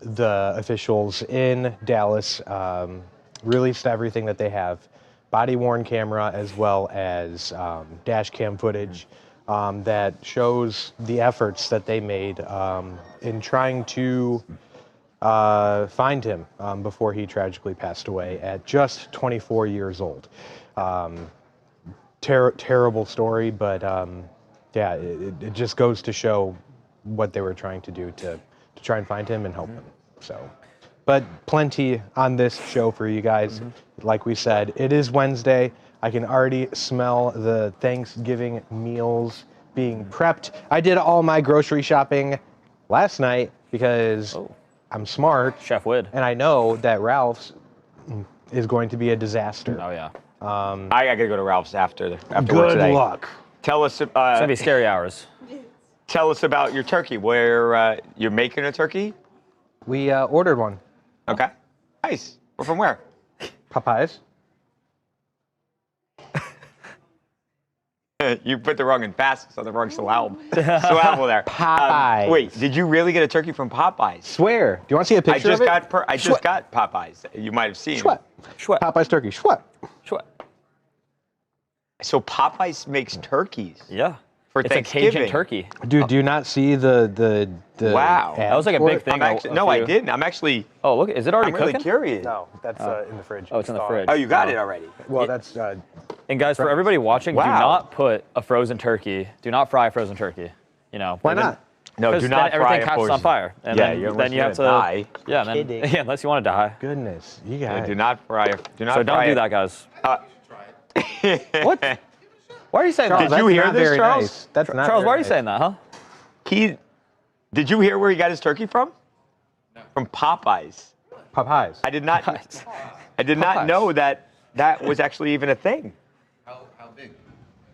The officials in Dallas released everything that they have, body-worn camera as well as dash cam footage that shows the efforts that they made in trying to find him before he tragically passed away at just 24 years old. Terrible story, but yeah, it just goes to show what they were trying to do to try and find him and help him. So, but plenty on this show for you guys. Like we said, it is Wednesday. I can already smell the Thanksgiving meals being prepped. I did all my grocery shopping last night because I'm smart. Chef Wood. And I know that Ralph's is going to be a disaster. Oh, yeah. I gotta go to Ralph's after work today. Good luck. Tell us. It's gonna be scary hours. Tell us about your turkey. Where you're making a turkey? We ordered one. Okay. Nice. We're from where? Popeyes. You put the wrong emphasis on the wrong syllable there. Popeyes. Wait, did you really get a turkey from Popeyes? Swear. Do you want to see a picture of it? I just got Popeyes. You might have seen. Schwet. Schwet. Popeyes turkey. Schwet. Schwet. So Popeyes makes turkeys. Yeah. For it's Thanksgiving. a Cajun turkey. Dude, do you not see the Wow. That was like a big thing. No, I didn't. I'm actually. Oh, look, is it already cooking? Really curious. No, that's in the fridge. Oh, it's in the fridge. Oh, you got it already. Well, that's. And guys, for everybody watching, do not put a frozen turkey. Do not fry a frozen turkey. You know. Why not? No, do not then fry everything a catches on fire. And then you have to die. Yeah, then, yeah, unless you want to die. Goodness, you guys. Do not fry. Do not. So don't do that, guys. What? Why are you saying Charles, that? Did you hear this, Charles? Nice. That's not Charles, why are you nice. saying that, huh? Did you hear where he got his turkey from? No. From Popeyes. Popeyes. I did not. I did not know that was actually even a thing. How big?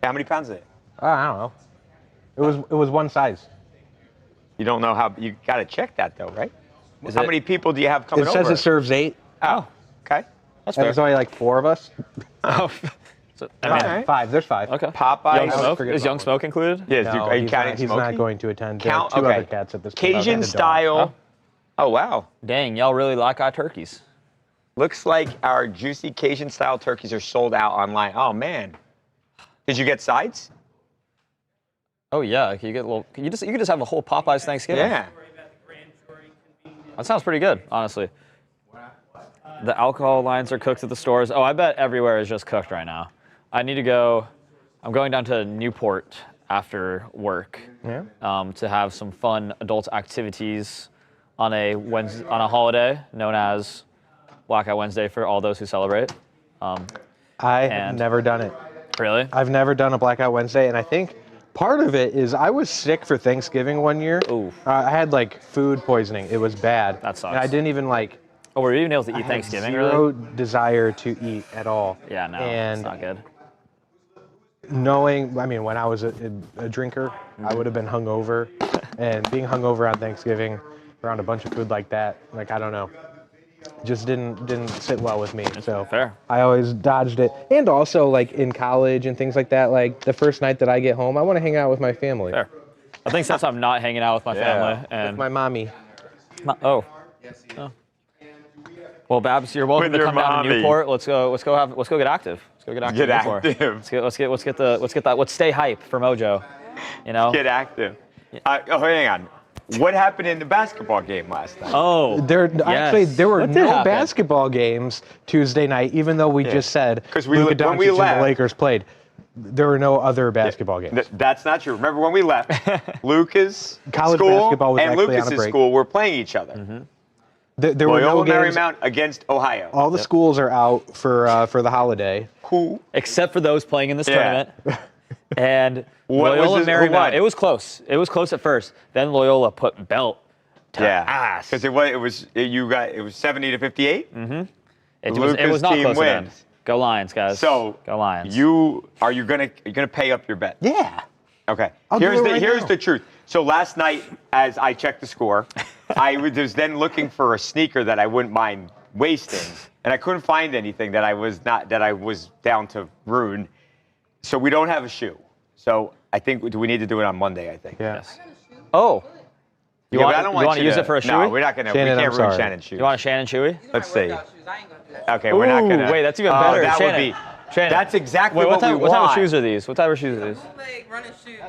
How many pounds is it? I don't know. It was one size. You don't know how. You got to check that though, right? How many people do you have coming It over? says it serves 8. Oh, okay. That's And fair. there's only like 4 of us. Oh. So, Alright. 5. There's 5. Okay. Popeyes. Young Smoke? forget Is about Young Smoke included? Yes. No, are you he's counting not, he's Smokey? not going to attend. There are Count. 2 Okay. other cats at this point. Cajun And a dog. style. Oh wow. Dang, y'all really like our turkeys. Looks like our juicy Cajun style turkeys are sold out online. Oh man. Did you get sides? Oh yeah, you get a little. You could just have a whole Popeyes Thanksgiving. Yeah. That sounds pretty good, honestly. The alcohol lines are cooked at the stores. Oh, I bet everywhere is just cooked right now. I need to go. I'm going down to Newport after work to have some fun adult activities on a holiday known as Blackout Wednesday for all those who celebrate. I have never done it. Really? I've never done a Blackout Wednesday, and I think part of it is I was sick for Thanksgiving one year. Ooh. I had like food poisoning. It was bad. That sucks. And I didn't even like. Oh, were you even able to eat I Thanksgiving? had zero Really? desire to eat at all. Yeah, no, and it's not good. Knowing, I mean, when I was a drinker, I would have been hungover, and being hungover on Thanksgiving around a bunch of food like that, like I don't know, just didn't sit well with me. So fair. I always dodged it. And also, like in college and things like that, like the first night that I get home, I want to hang out with my family. Fair. I think since I'm not hanging out with my family and My mommy. oh. Well, Babs, you're welcome With to your come down to mommy. Newport. Let's go get active. Let's go get active. Get in Newport. active. Let's stay hype for Mojo. You know. Get active. Hang on. What happened in the basketball game last night? Oh. Actually, there were What did no happen? basketball games Tuesday night, even though we just said 'Cause Luka when we Doncic and left- the Lakers played. There were no other basketball games. That's not true. Remember when we left? Lucas' College school basketball was and actually on a Lucas's break. school were playing each other. There were no Loyola games. Marymount against Ohio. All the schools are out for the holiday. Who? Except for those playing in this Yeah. tournament. And What was Loyola this- who Marymount. won? It was close. It was close at first. Then Loyola put belt to Yeah. ass. Because it was 70 to 58. It Lucas' was not team close at the end. wins. Go Lions, guys. So go Lions. Are you gonna pay up your bet? Yeah. Okay. I'll do it right Here's now. the truth. So last night, as I checked the score, I was then looking for a sneaker that I wouldn't mind wasting, and I couldn't find anything that I was down to ruin. So we don't have a shoe. So I think we need to do it on Monday. I think. Yeah. Yes. Oh. You Yeah, want, but I don't you want want to use it for a shoey? No, we're not gonna. Shannon, we I'm can't ruin sorry. Shannon's shoes. You want a Shannon chewy? Let's see. I ain't gonna do that. Okay, we're not gonna. Wait, that's even better. That Shannon, would be. Shannon. That's exactly Wait, what we what want. type of shoes are these? What type of shoes are these? Bootleg running shoes.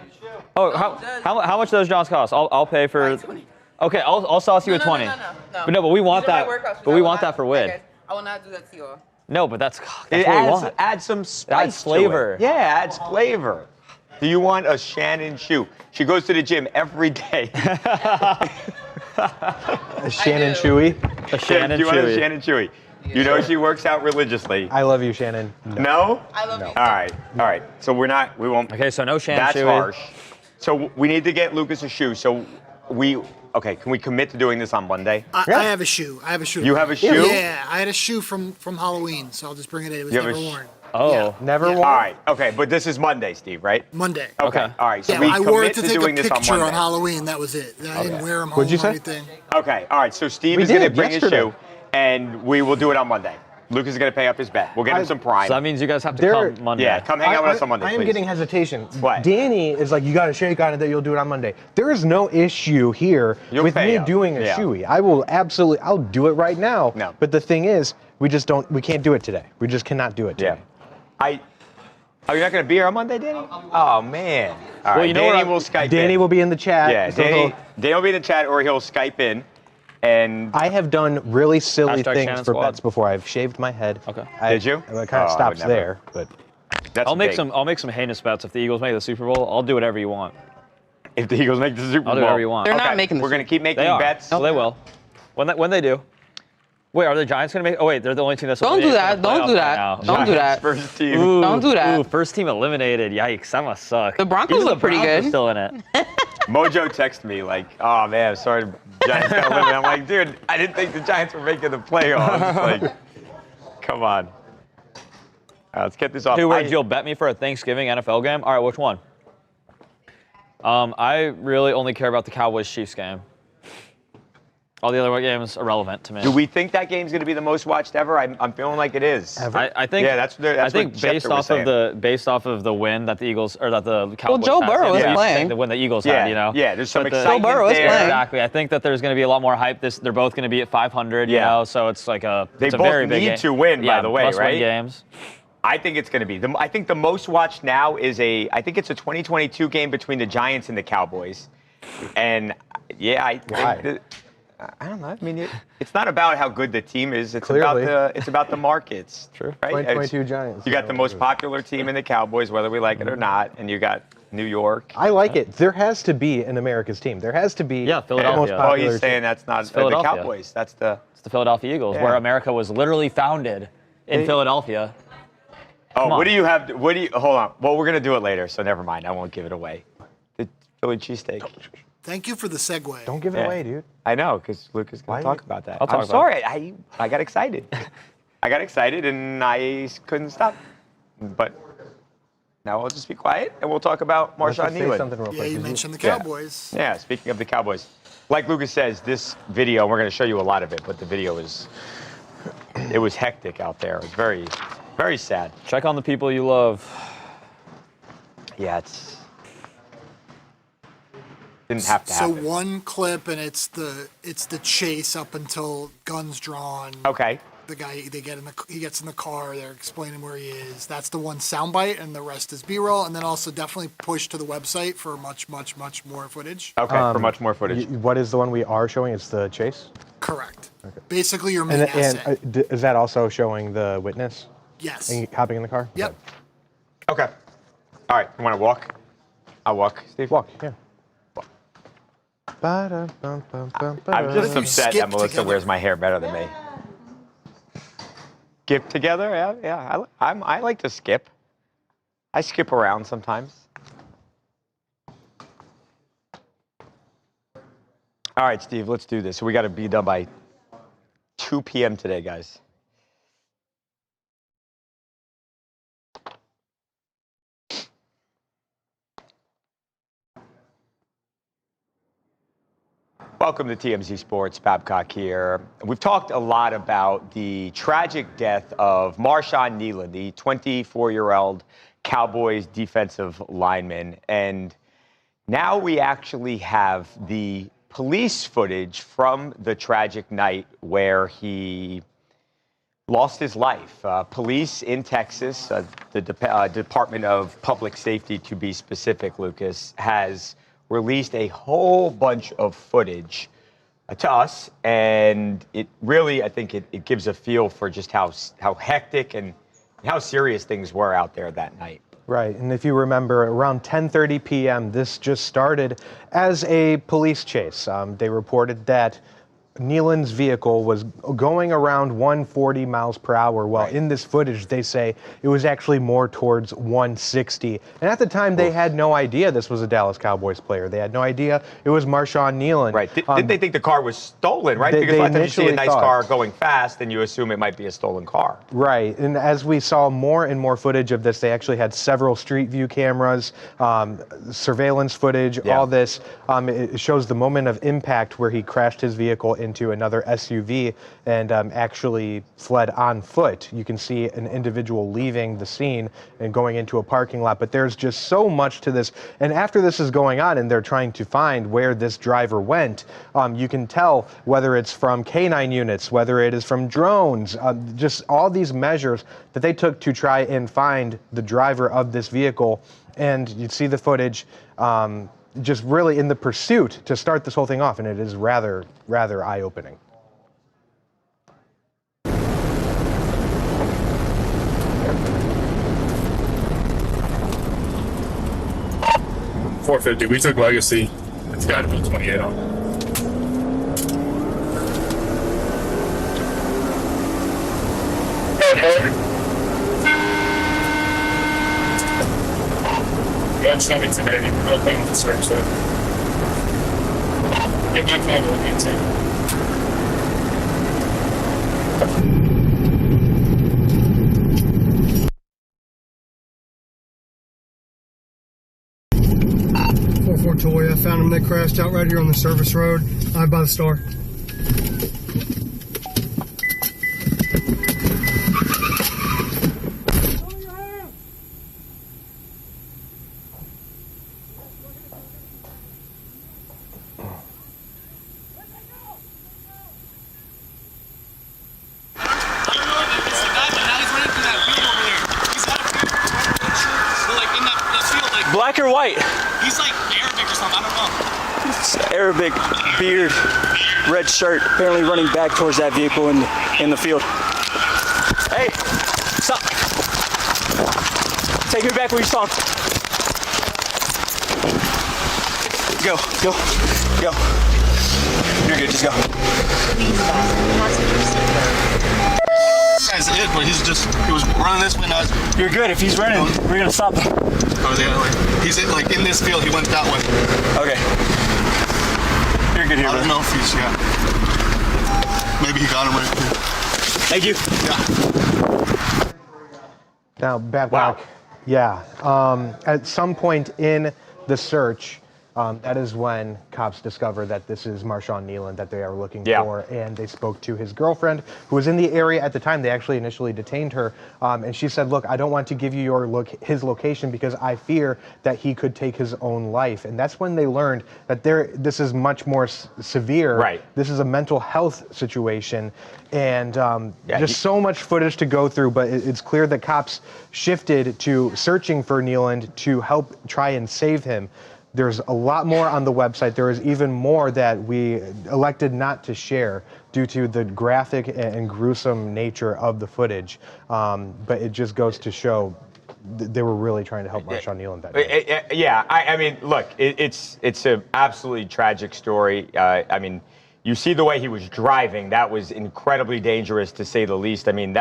Oh, how much do those Johns cost? I'll pay for. Like 20. Okay, I'll sauce you a 20. No. But we want These are that. my workout shoes. But I we will want not- that for Wid. guys, I will not do that to you all. No, but that's It what we adds, want. adds some spice. Adds flavor. To it. Yeah, adds flavor. Do you want a Shannon shoe? She goes to the gym every day. A Shannon do. Chewy. A Shannon Do you want a chewy. Shannon Chewy? You know she works out religiously. I love you, Shannon. No? I love you. All right. So we won't. Okay, so no Shannon That's chewy. harsh. So we need to get Lucas a shoe. So can we commit to doing this on Monday? I have a shoe. I have a shoe. You have a shoe? Yeah, I had a shoe from Halloween, so I'll just bring it in. It was You have never a worn. Oh. Yeah. Never Yeah. won. All right. Okay, but this is Monday, Steve, right? Monday. Okay. All right. So Yeah, we I wore commit it to to take a doing this on picture Monday. on Halloween. That was it. I didn't wear them home What'd you or say? anything. Okay. All right. So Steve We is going to did bring his yesterday. shoe, and we will do it on Monday. Lucas is going to pay up his bet. We'll get him some Prime. So that means you guys have to There- come Monday. Yeah, come hang out with us on Monday, I am please. getting hesitation. What? Danny is like, you got to shake on it that you'll do it on Monday. There is no issue here You'll with pay me up. doing a Yeah. shoey. I'll do it right now. No. But the thing is, we can't do it today. We just cannot do it Yeah. today. Oh, you're not going to be here on Monday, Danny? Oh, man. All right. you know what Danny I- will Skype Danny in. will be in the chat. Yeah, so Danny will be in the chat, or he'll Skype in. And I have done really silly Hashtag things Shannon for Squad. bets before. I've shaved my head. Okay. Did you? It kind Oh, I of would stops never. there, but that's I'll make big. some heinous bets if the Eagles make the Super Bowl. I'll do whatever you want. If the Eagles make the Super Bowl. I'll do whatever you want. They're Okay, not making the We're going to keep making They are. bets. So they will. When they do. Wait, are the Giants gonna make? Oh wait, they're the only team that's. Don't do eliminated from that. the Don't do playoffs that. right now. Don't do that. First team. Ooh, Don't do that. Ooh, first team eliminated. Yikes, that must suck. The Broncos Even look pretty Browns are good. Still in it. Mojo texted me like, "Oh man, I'm sorry, the Giants got eliminated." I'm like, "Dude, I didn't think the Giants were making the playoffs." Like, come on. Let's get this off. Hey, where'd you'll bet me for a Thanksgiving NFL game? All right, which one? I really only care about the Cowboys-Chiefs game. All the other games irrelevant to me. Do we think that game's going to be the most watched ever? I'm feeling like it is. Ever? I think. Yeah, that's I think what based Schefter was off saying. of the win that the Eagles or that the Cowboys. Joe had, Burrow so is I playing. think the win the Eagles Yeah, had, you know. yeah, there's some But the- excitement Joe Burrow is there. playing. Exactly. I think that there's going to be a lot more hype. They're both going to be at 500. You Yeah. know, so it's like They it's a both very big need game. to win, by Yeah, the way, must-win right? games. I think it's going to be. I think the most watched now is I think it's a 2022 game between the Giants and the Cowboys. And yeah, I Why? think I don't know. I mean, it's not about how good the team is. It's Clearly. about the markets. True. Right? 2022 Giants. You got the most popular team in the Cowboys, whether we like it or not, and you got New York. I like it. There has to be an America's team. There has to be Yeah, the most Philadelphia. Oh, popular he's saying that's not the Philadelphia. Cowboys. That's the. It's the Philadelphia Eagles, Yeah. where America was literally founded in They- Philadelphia. Oh, on. what do you have? Hold on. Well, we're gonna do it later, so never mind. I won't give it away. The Philly cheesesteak. Thank you for the segue. Don't give it Yeah. away, dude. I know, because Luke is Why gonna you- talk about that. I'll talk I'm about sorry. I got excited. I got excited and I couldn't stop. But now we'll just be quiet and we'll talk about Let's Marshawn just say Nealon. something real Yeah, quick. you Did mentioned the Yeah. Cowboys. Yeah, speaking of the Cowboys, like Lucas says, this video, we're going to show you a lot of it, but the video it was hectic out there. It was very, very sad. Check on the people you love. Yeah, didn't have to So happen. one clip, and it's the chase up until guns drawn. Okay. The guy he gets in the car. They're explaining where he is. That's the one soundbite, and the rest is B-roll. And then also definitely push to the website for much more footage. Okay, for much more footage. What is the one we are showing? It's the chase. Correct. Basically, your main And asset. is that also showing the witness Yes. and hopping in the car? Yep. Okay. All right, you want to walk? I'll walk, Steve. Walk. Yeah. I'm What just if you upset skip that Melissa together? wears my hair better than me. Skip together? Yeah. I like to skip. I skip around sometimes. All right, Steve, let's do this. So we got to be done by 2 p.m. today, guys. Welcome to TMZ Sports. Babcock here. We've talked a lot about the tragic death of Marshawn Nealon, the 24-year-old Cowboys defensive lineman. And now we actually have the police footage from the tragic night where he lost his life. Police in Texas, the Department of Public Safety, to be specific, Lucas, has released a whole bunch of footage to us, and it really, I think it gives a feel for just how hectic and how serious things were out there that night. Right, and if you remember, around 10:30 p.m., this just started as a police chase. They reported that Nealon's vehicle was going around 140 miles per hour. Well, in this footage, they say it was actually more towards 160. And at the time, they had no idea this was a Dallas Cowboys player. They had no idea it was Marshawn Nealon. Right. Didn't they think the car was stolen, right? Because a lot of times you see a nice car going fast, and you assume it might be a stolen car. Right. And as we saw more and more footage of this, they actually had several street view cameras, surveillance footage, all this. It shows the moment of impact where he crashed his vehicle into another SUV and actually fled on foot. You can see an individual leaving the scene and going into a parking lot, but there's just so much to this. And after this is going on and they're trying to find where this driver went, you can tell whether it's from K9 units, whether it is from drones, just all these measures that they took to try and find the driver of this vehicle. And you see the footage just really in the pursuit to start this whole thing off, and it is rather eye-opening. .450. We took Legacy. It's got to be 28 on. Yeah, it's coming today. I'll come to search it. Get my phone with you too. Toy. I found them. They crashed out right here on the service road by the Star. Black or white? He's like Arabic or something, I don't know. It's Arabic, beard, red shirt, apparently running back towards that vehicle in the field. Hey, stop. Take me back where you saw him. Go. You're good, just go. That's it, but he was running this way. You're good, if he's running, we're gonna stop him. He's in this field, he went that way. Okay. You're good here, I don't know if he's, maybe he got him right here. Thank you. Yeah. Now, Babcock, at some point in the search, that is when cops discover that this is Marshawn Nealon that they are looking for, and they spoke to his girlfriend, who was in the area at the time. They actually initially detained her, and she said, look, I don't want to give you his location because I fear that he could take his own life. And that's when they learned that this is much more severe. Right. This is a mental health situation, and just so much footage to go through, but it's clear that cops shifted to searching for Nealon to help try and save him. There's a lot more on the website. There is even more that we elected not to share due to the graphic and gruesome nature of the footage. But it just goes to show they were really trying to help Marshawn Nealon that day. I mean, look, it's an absolutely tragic story. I mean, you see the way he was driving. That was incredibly dangerous, to say the least. I mean,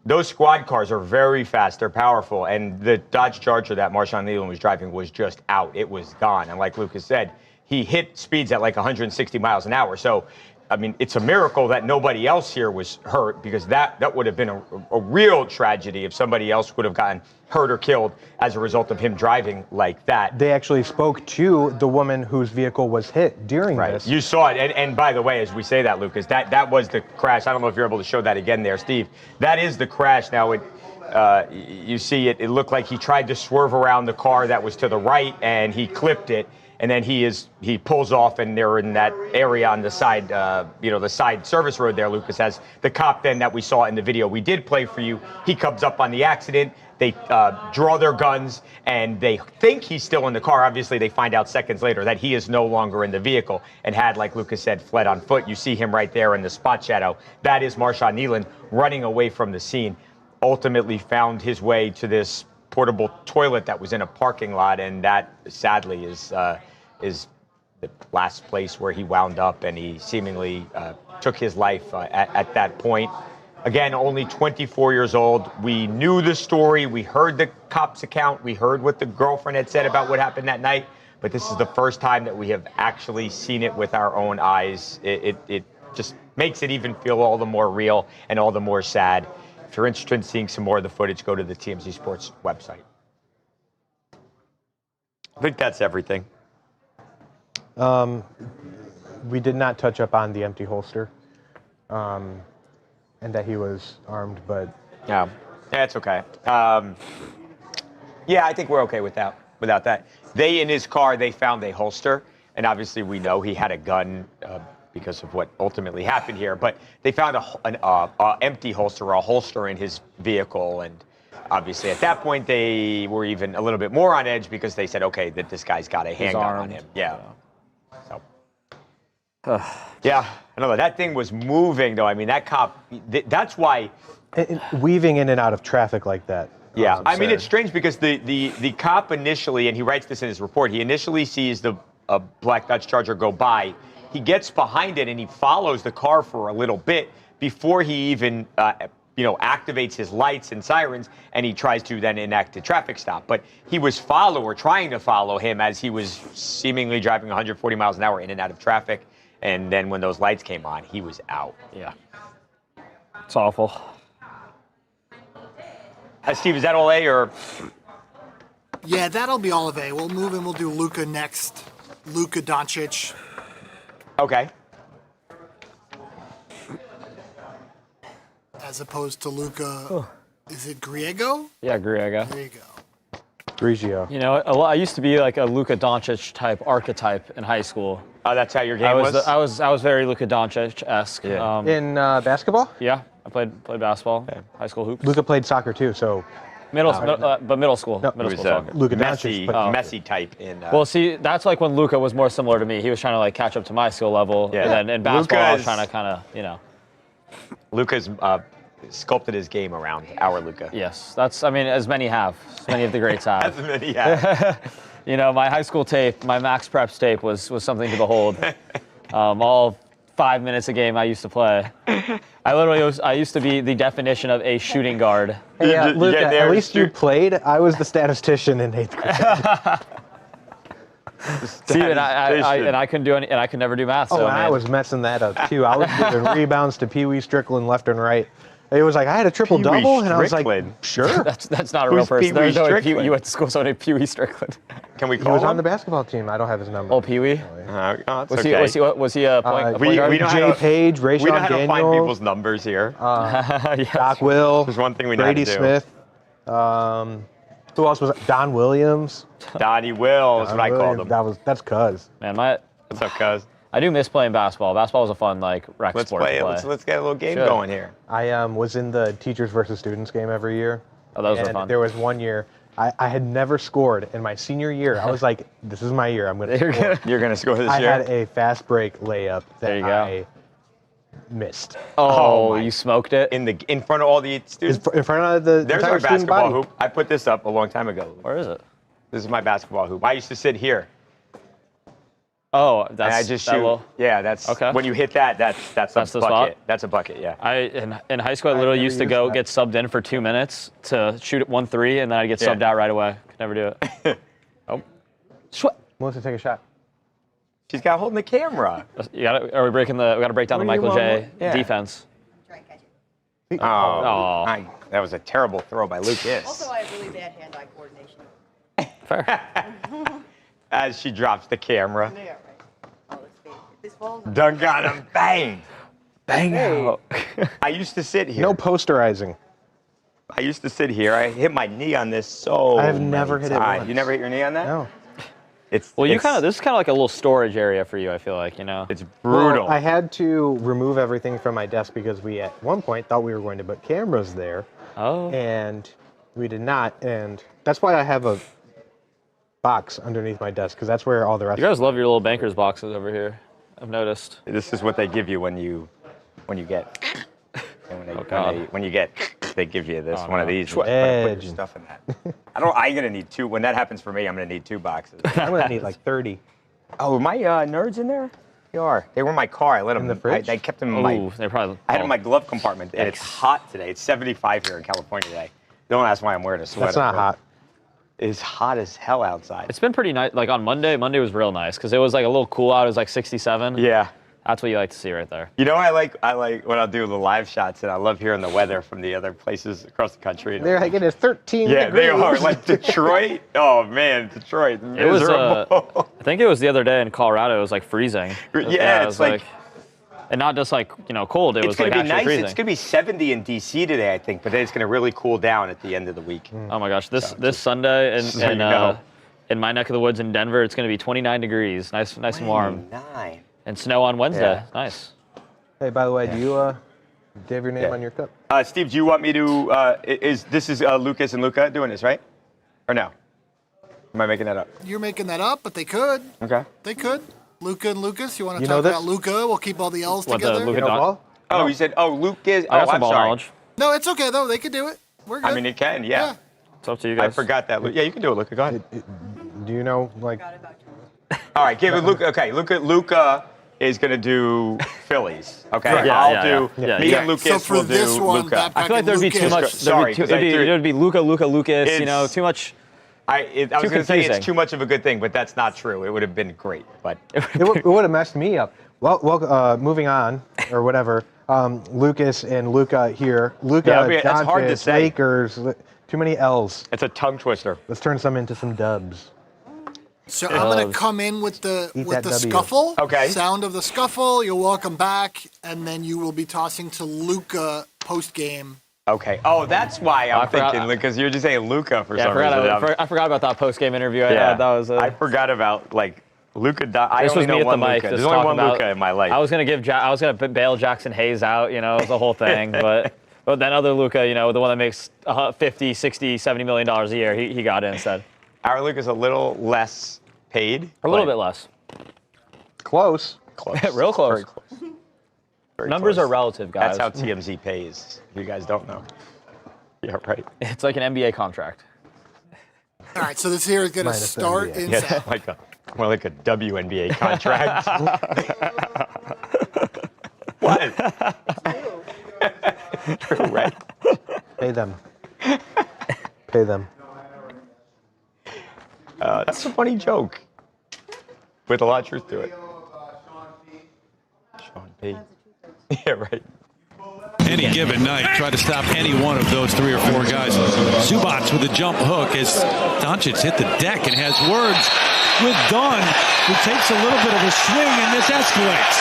those squad cars are very fast. They're powerful. And the Dodge Charger that Marshawn Nealon was driving was just out. It was gone. And like Lucas said, he hit speeds at like 160 miles an hour. So, I mean, it's a miracle that nobody else here was hurt, because that would have been a real tragedy if somebody else would have gotten hurt or killed as a result of him driving like that. They actually spoke to the woman whose vehicle was hit during this. You saw it. And by the way, as we say that, Lucas, that was the crash. I don't know if you're able to show that again there, Steve. That is the crash. Now, you see it looked like he tried to swerve around the car that was to the right, and he clipped it. And then he pulls off, and they're in that area on the side, the side service road there, Lucas has. The cop then that we saw in the video we did play for you, he comes up on the accident. They draw their guns, and they think he's still in the car. Obviously, they find out seconds later that he is no longer in the vehicle and had, like Lucas said, fled on foot. You see him right there in the spot shadow. That is Marshawn Nealon running away from the scene. Ultimately found his way to this portable toilet that was in a parking lot, and that sadly is the last place where he wound up, and he seemingly took his life at that point. Again, only 24 years old. We knew the story. We heard the cop's account. We heard what the girlfriend had said about what happened that night. But this is the first time that we have actually seen it with our own eyes. It just makes it even feel all the more real and all the more sad. If you're interested in seeing some more of the footage, go to the TMZ Sports website. I think that's everything. We did not touch up on the empty holster. And that he was armed, but yeah, it's okay. Yeah, I think we're okay without that. In his car, they found a holster, and obviously we know he had a gun because of what ultimately happened here. But they found an empty holster, or a holster in his vehicle, and obviously at that point they were even a little bit more on edge because they said, okay, that this guy's got a handgun on him. Yeah. So. Yeah, I know that thing was moving, though. I mean, that cop, that's why. Weaving in and out of traffic like that. Yeah, I mean, it's strange because the cop initially, and he writes this in his report, he initially sees the black Dodge Charger go by. He gets behind it and he follows the car for a little bit before he even, activates his lights and sirens, and he tries to then enact a traffic stop. But he was trying to follow him as he was seemingly driving 140 miles an hour in and out of traffic. And then when those lights came on, he was out. Yeah. It's awful. Steve, is that all A or? Yeah, that'll be all of A. We'll move and we'll do Luka next. Luka Doncic. Okay. As opposed to Luka, is it Griego? Yeah, Griego. There you go. Grigio. You know, I used to be like a Luka Doncic type archetype in high school. Oh, that's how your game was? I was very Luka Doncic-esque. Yeah. In basketball? Yeah, I played basketball, high school hoops. Luka played soccer too, so. Middle school. No, middle it was school soccer. Luka messy, Doncic, messy type in. Well, see, that's like when Luka was more similar to me. He was trying to like catch up to my skill level, and then in basketball, I was trying to kind of, Luka's sculpted his game around our Luka. Yes, as many of the greats have. As many have. My high school tape, my Max Preps tape was something to behold. All 5 minutes a game I used to play. I used to be the definition of a shooting guard. Hey, Luka, at least you played. I was the statistician in 8th grade. See, and I couldn't do any, and I could never do math. Oh, so, and I was messing that up too. I was giving rebounds to Pee Wee Strickland left and right. It was like I had a triple double, and I was like, sure. That's not a real person. There's no you went to school, so Pee Wee Strickland. Can we He call was him? on the basketball team. I don't have his number. Oh, Pee Wee. That's Was okay. was he a point guard? we know Jay Page, Rayshawn We know how to find Daniels, people's numbers here. Yes. Doc Will. There's one thing we know Brady how to do. Smith. Who else was it? Don Williams. Donnie Will is what I called him. That's cuz. Man, What's up, cuz? I do miss playing basketball. Basketball was a fun rec Let's sport play to it. play. Let's get a little game Should. going here. I was in the teachers versus students game every year. Oh, those were And fun. there was one year I had never scored in my senior year. I was like, this is my year. I'm going to score. You're going to score this I year? had a fast break layup There you that go. I missed. Oh, my- you smoked it? In front of all the students. In front of the There's entire our student basketball body. hoop. I put this up a long time ago. Where is it? This is my basketball hoop. I used to sit here. Oh, And that's I just that shoot. little- Yeah, that's Okay. when you hit that. That's That's a the bucket. spot? That's a bucket. Yeah. In high school, I literally never used to used go that. get subbed in for 2 minutes to shoot at 1-3, and then I'd get Yeah. subbed out right away. Could never do it. Oh, Melissa, take a shot. She's got holding the camera. we got to break down the What do you Michael want? J. Yeah. defense. Oh, that was a terrible throw by Lucas. Also, I have really bad hand-eye coordination. Fair. As she drops the camera. Yeah, right. Oh, this falls. Dunk on him. Bang. Bang out. I used to sit here. No posterizing. I used to sit here. I hit my knee on this so I have never many hit it times. once. You never hit your knee on that? No. It's Well, it's, this is kind of like a little storage area for you. I feel like, It's brutal. Well, I had to remove everything from my desk because we at one point thought we were going to put cameras there, Oh. and we did not. And that's why I have a box underneath my desk because that's where all the rest. You guys love your little banker's boxes over here. I've noticed. This is what they give you when you get. And when you get, they give you this one of these. Put your stuff in that. I'm gonna need 2. When that happens for me, I'm gonna need 2 boxes. I'm gonna need like 30. Oh, my nerds in there? They are. They were in my car. I let them in the fridge. I kept them in my. They probably. I had them in my glove compartment. And it's hot today. It's 75 here in California today. Don't ask why I'm wearing a sweater. That's not hot. It's hot as hell outside. It's been pretty nice. Like on Monday was real nice because it was like a little cool out. It was like 67. Yeah. That's what you like to see right there. You know, I like when I'll do the live shots, and I love hearing the weather from the other places across the country. They're like, it is 13 yeah, degrees. they are. Like Detroit. Oh man, Detroit. It was. I think it was the other day in Colorado. It was like freezing. Yeah, it was like, and not just like cold. It was like actually freezing. It's gonna be 70 in DC today, I think, but then it's gonna really cool down at the end of the week. Oh my gosh, this Sunday in my neck of the woods in Denver, it's gonna be 29 degrees, nice and warm. 29. And snow on Wednesday. Yeah. Nice. Hey, by the way, do you have your name on your cup? Steve, do you want me to? Is Lucas and Luca doing this, right? Or no? Am I making that up? You're making that up, but they could. Okay. They could. Luca and Lucas. You want to know talk this? about Luca? We'll keep all the L's What, together. Luka You know ball? Oh, you said Lucas. I got some I'm ball sorry. knowledge. No, it's okay though. They could do it. We're good. I mean, it can. Yeah. It's up to you I guys. forgot that. Yeah, you can do it, Luca. Go ahead. Do you know like? All right, give it Luca. Okay, Luca is gonna do Phillies. Okay, Right. I'll do. Yeah. Me and Lucas So for will this do one, Luca. Babcock I feel like there'd be too Lucas. much. Sorry, There'd be Luca, Lucas. It's- Too much. I was Too gonna say confusing. it's too much of a good thing, but that's not true. It would have been great, but It would have messed me up. Well, moving on or whatever. Lucas and Luca here. Luca, Yeah, that's hard to Doncic, say. Lakers. Too many L's. it's a tongue twister. Let's turn some into some dubs. So I'm gonna come in with the that W. scuffle. Okay. Sound of the scuffle. You'll welcome back, and then you will be tossing to Luca post game. Okay. Oh, that's why I'm I forgot- thinking because you were just saying Luca for Yeah, some reason. I forgot about that post game interview. I Yeah, had. That was. I forgot about like Luca. I This only was know me at the one mic. Luca. just There's only talking one about- Luca in my life. I was gonna bail Jackson Hayes out. It was the whole thing. but then other Luca, the one that makes 50, 60, 70 million dollars a year, he got in instead. Our Luca's a little less paid. A little bit less. Close. Close. Real close. Very close. Very Numbers close. are relative, guys. That's how TMZ pays. If you guys don't know. Yeah, right. It's like an NBA contract. All right. So this here is gonna Minus the start NBA. in Yeah, sound. more like a WNBA contract. What? True, right? Pay them. Pay them. That's a funny joke. With a lot of truth to it. Sean P. Yeah, right. Any given night, try to stop any one of those 3 or 4 guys. Zubats with a jump hook as Doncic hit the deck and has words with Dunn, who takes a little bit of a swing, and this escalates.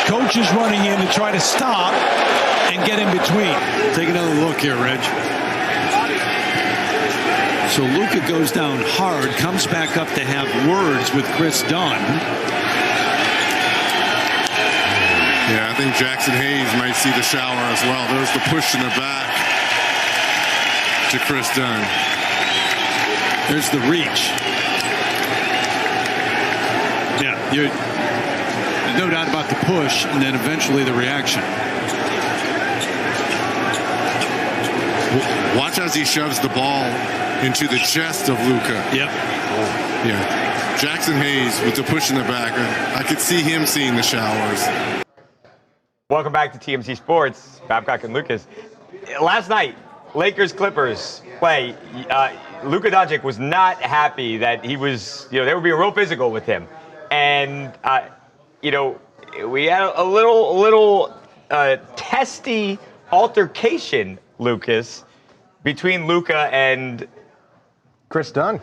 Coach is running in to try to stop and get in between. Take another look here, Reg. So Luka goes down hard, comes back up to have words with Chris Dunn. Yeah, I think Jackson Hayes might see the shower as well. There's the push in the back to Chris Dunn. There's the reach. Yeah, there's no doubt about the push and then eventually the reaction. Watch as he shoves the ball into the chest of Luka. Yep. Yeah. Jackson Hayes with the push in the back. I could see him seeing the showers. Welcome back to TMZ Sports. Babcock and Lucas. Last night, Lakers-Clippers play. Luka Doncic was not happy that he was, they were being real physical with him. And, we had a little testy altercation, Lucas, between Luka and Chris Dunn.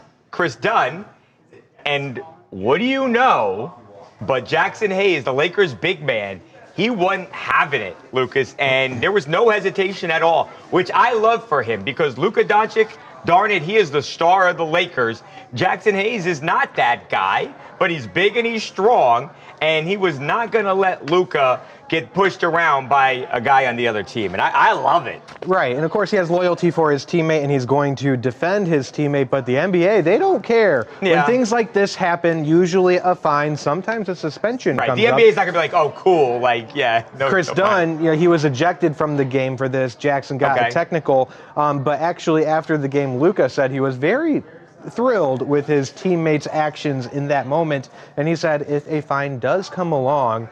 And what do you know? But Jackson Hayes, the Lakers' big man, he wasn't having it, Lucas, and there was no hesitation at all, which I love for him because Luka Doncic darn it, he is the star of the Lakers. Jackson Hayes is not that guy, but he's big and he's strong, and he was not going to let Luka get pushed around by a guy on the other team. And I love it. Right, and of course he has loyalty for his teammate, and he's going to defend his teammate, but the NBA, they don't care. Yeah. When things like this happen, usually a fine, sometimes a suspension Right, comes the up. NBA is not going to be like, oh, cool, like, yeah. No, Chris no Dunn, he was ejected from the game for this. Jackson got a technical, but actually after the game, Luka said he was very thrilled with his teammates' actions in that moment, and he said, if a fine does come along,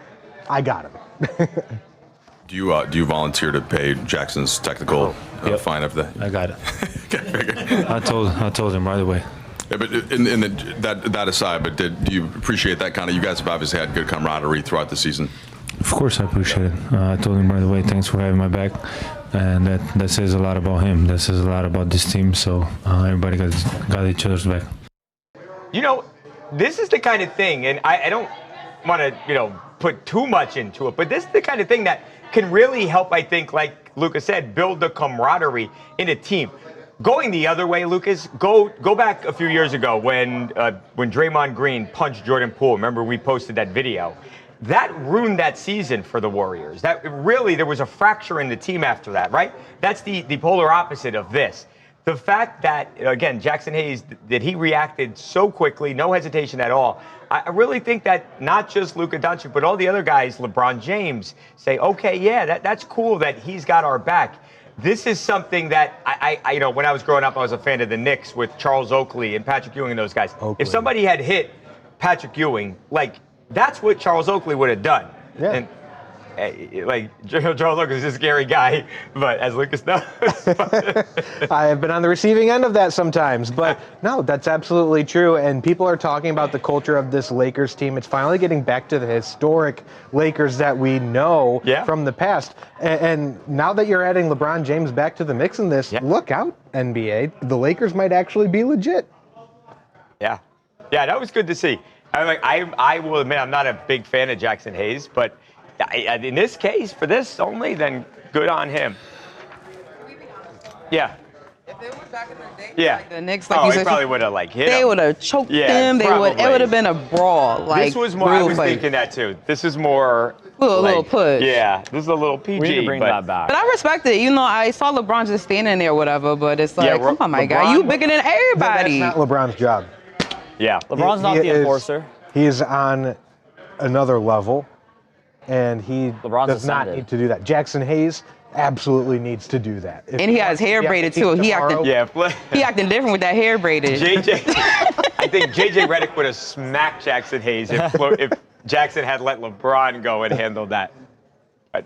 I got him. Do you volunteer to pay Jackson's technical fine of the? I got it. I told him right away. Yeah, but that aside, but do you appreciate that kind of? You guys have obviously had good camaraderie throughout the season. Of course, I appreciate it. I told him right away, thanks for having my back, and that says a lot about him. That says a lot about this team. So everybody got each other's back. You know, this is the kind of thing, and I don't want to, put too much into it, but this is the kind of thing that can really help, I think, like Lucas said, build the camaraderie in a team. Going the other way, Lucas, go back a few years ago when Draymond Green punched Jordan Poole. Remember, we posted that video. That ruined that season for the Warriors. That really, there was a fracture in the team after that, right? That's the polar opposite of this. The fact that, again, Jackson Hayes, that he reacted so quickly, no hesitation at all. I really think that not just Luka Doncic, but all the other guys, LeBron James, say, okay, yeah, that's cool that he's got our back. This is something that I when I was growing up, I was a fan of the Knicks with Charles Oakley and Patrick Ewing and those guys. If somebody had hit Patrick Ewing, that's what Charles Oakley would have done. Yeah. And, Charles Oakley is a scary guy, but as Lucas knows. I have been on the receiving end of that sometimes, but no, that's absolutely true. And people are talking about the culture of this Lakers team. It's finally getting back to the historic Lakers that we know from the past. And now that you're adding LeBron James back to the mix in this, look out, NBA. The Lakers might actually be legit. Yeah, that was good to see. I will admit I'm not a big fan of Jackson Hayes, but in this case, for this only, then good on him. Yeah. If they were back in their day, Yeah. the Knicks, you said, probably would have hit they him. would have choked Yeah, him. It would have been a brawl. This was more. I was thinking that too. This is more. A little push. Yeah, this is a little PG. We need to bring that back. But I respect it. I saw LeBron just standing there, whatever. But it's like, come on, my guy, you bigger than everybody. That's not LeBron's job. Yeah, LeBron's not the enforcer. He is on another level, and he LeBron's does not ascended. need to do that. Jackson Hayes absolutely needs to do that. And he has hair braided too. He acting different with that hair braided. I think JJ Redick would have smacked Jackson Hayes if Jackson had let LeBron go and handle that.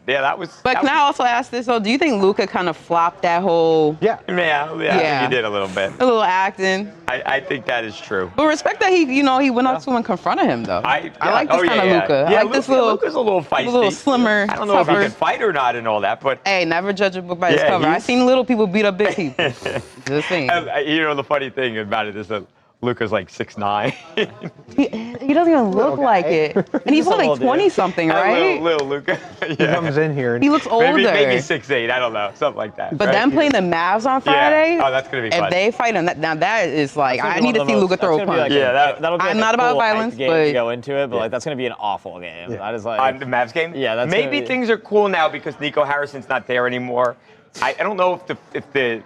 Yeah, that was. But can I also ask this? So, do you think Luka kind of flopped that whole? Yeah, I think he did a little bit. A little acting. I think that is true. But respect that he went up to him and confronted him though. I like this kind of Luka. I like this little. Luka's a little feisty. A little slimmer. I don't know if he can fight or not and all that, but. Hey, never judge a book by its cover. I've seen little people beat up big people. Just saying. The funny thing about it is that Luka's like 6'9". He doesn't even look like it. And he's only like 20-something, right? Little Luka. He comes in here. And he looks older. Maybe 6'8", I don't know. Something like that. But them playing the Mavs on Friday. Yeah. Oh, that's going to be fun. If they fight him, now that is like, I need to see Luka throw a punch. That'll be I'm not about violence, game but to go into it, but that's going to be an awful game. That is On the Mavs game? Yeah, that's maybe things are cool now because Nico Harrison's not there anymore. I don't know if the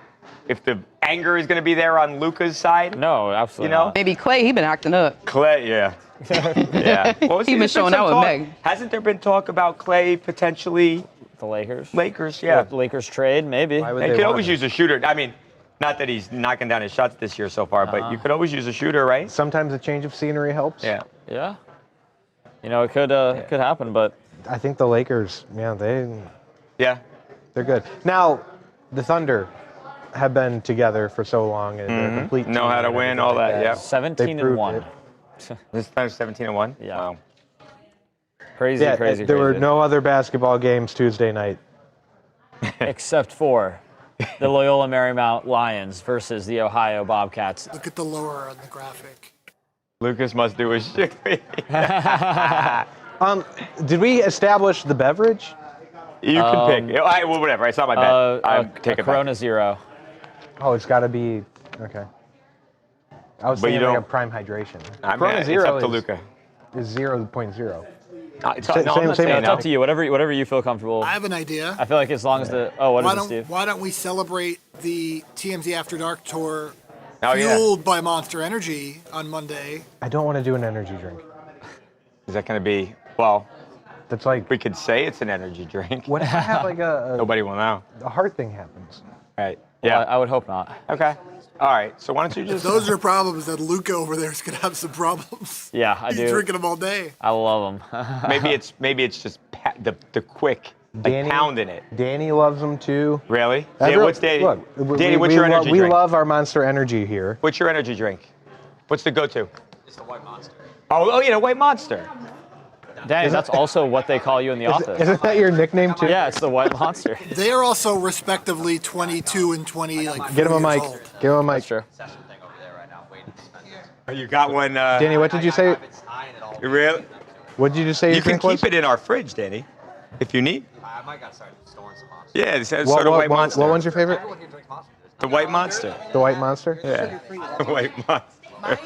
anger is going to be there on Luka's side. No, absolutely not. Maybe Clay, he been acting up. Clay, yeah. Well, he been showing out with Meg. Hasn't there been talk about Clay potentially? The Lakers? Lakers, yeah. The Lakers trade, maybe. They could always use a shooter. I mean, not that he's knocking down his shots this year so far, but you could always use a shooter, right? Sometimes a change of scenery helps. Yeah. Yeah. It could happen, but I think the Lakers, they're good. Now, the Thunder have been together for so long and they're complete. Know how to win, all that. Yeah. 17-1. This time 17-1. Yeah. Wow. Crazy. There were no other basketball games Tuesday night. Except for the Loyola Marymount Lions versus the Ohio Bobcats. Look at the lower on the graphic. Lucas must do his shit. Did we establish the beverage? You can pick. Well, whatever. It's not my bet. I'm taking Corona Zero. Oh, it's got to be Okay. I was But you thinking like a don't- prime hydration. I mean, Corona it's Zero up to is- Luca. Is 0.0. It's Same- no, I'm not same saying It's up that. to you. Whatever you feel comfortable. I have an idea. I feel like as long as the what is it, Steve? Why don't we celebrate the TMZ After Dark tour Oh, yeah. fueled by Monster Energy on Monday? I don't want to do an energy drink. Is that going to be, well, That's like, we could say it's an energy drink. what if I have like Nobody will know. a heart thing happens? Right. Yeah, Yeah. I would hope not. Okay. All right. So why don't you If just... those are problems, then Luca over there is gonna have some problems. Yeah, I He's do. drinking them all day. I love them. maybe it's just the quick, like Danny- pounding it. Danny loves them too. Really? Everyone- What's Danny? Look, Danny, what's your energy we drink? love our Monster Energy here. What's your energy drink? What's the go-to? It's the White Monster. Oh, yeah, the White Monster. Danny, that's also what they call you in the office. Isn't that your nickname too? Yeah, it's the White Monster. They are also respectively 22 and 20. Like Get him a 4 years mic. old. Give him a mic. That's true. Oh, you got one. Danny, what did you say? You really? What did you just say? You your can drink was? keep it in our fridge, Danny, if you need. I might got started storing some monsters. Yeah, so What, the what, White Monster. what one's your favorite? The White Monster. The White Monster? Yeah. The White Monster.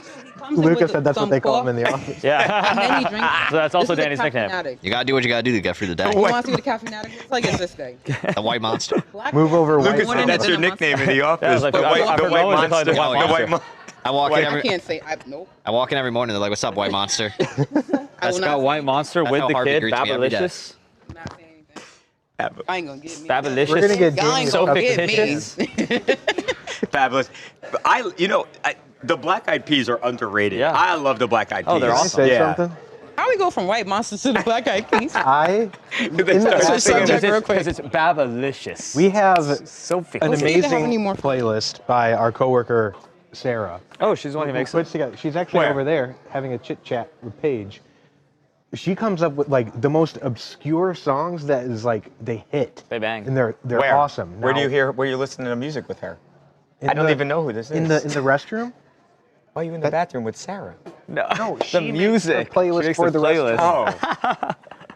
Lucas said that's what they call him in the office. Yeah. And then you drink. So that's also This is a Danny's nickname. caffeine addict. You gotta do what you gotta do to get through the day. You want to see what the caffeine addict looks like? It's this guy. The White Monster. Black Move over, White Lucas One said in that's the your dinner nickname in the office. Yeah, I was like, the I've White always called it Monster. the White The White Monster. I walk in I every can't say. Nope. I walk in every morning. They're like, "What's up, White Monster?" I That's will got not. White Monster That's with how the Harvey kid, greets me every day. Babylicious. I'm not saying anything. I ain't gonna get me. Babylicious. We're gonna get Y'all Danny ain't So gonna get fictitious. me. Fabulous. The Black Eyed Peas are underrated. Yeah. I love the Black Eyed Peas. Oh, they're Did you awesome. say Yeah. something? How we go from White Monsters to the Black Eyed Peas? I. They in the- start singing. subject real quick. Because it's Babylicious. We have so an fictitious. We need to have any amazing more- playlist by our coworker Sarah. Oh, she's the one who makes Puts it. together. She's actually Where? over there having a chit chat with Paige. She comes up with like the most obscure songs that is like they hit. They bang. And they're Where? awesome. Where do Now, you hear? Where you listening to music with her? in I don't the- even know who this is. in the restroom. Why are you in the bathroom with Sarah? No, the she makes music. the playlist She makes for the playlist. Oh.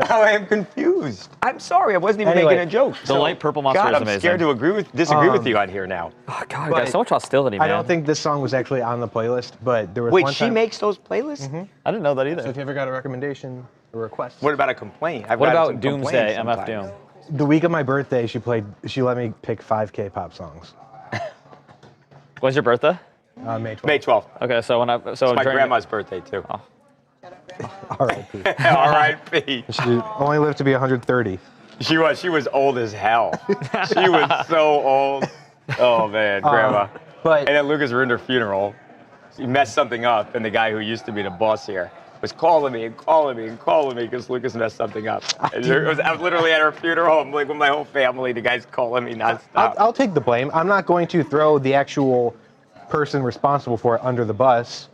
Oh, I am confused. I'm sorry. I wasn't even Anyway, making a joke. the light purple monster God, is I'm amazing. scared to disagree with you on here now. Oh, God, But got so much hostility, man. I don't think this song was actually on the playlist, but there was Wait, one she time. makes those playlists? I didn't know that So either. if you ever got a recommendation, a request. What about a complaint? I've What gotten about some Doomsday, complaints MF Doom? sometimes. The week of my birthday, she let me pick 5 K-pop songs. When's your birthday? May 12th. May 12th. Okay, so when I It's my during- grandma's birthday too. R.I.P. R.I.P. She only lived to be 130. She was old as hell. She was so old. Oh man, grandma. But And then Lucas ruined her funeral. He messed something up, and the guy who used to be the boss here was calling me because Lucas messed something up. I was literally at her funeral. I'm like with my whole family. The guy's calling me nonstop. I'll take the blame. I'm not going to throw the actual person responsible for it under the bus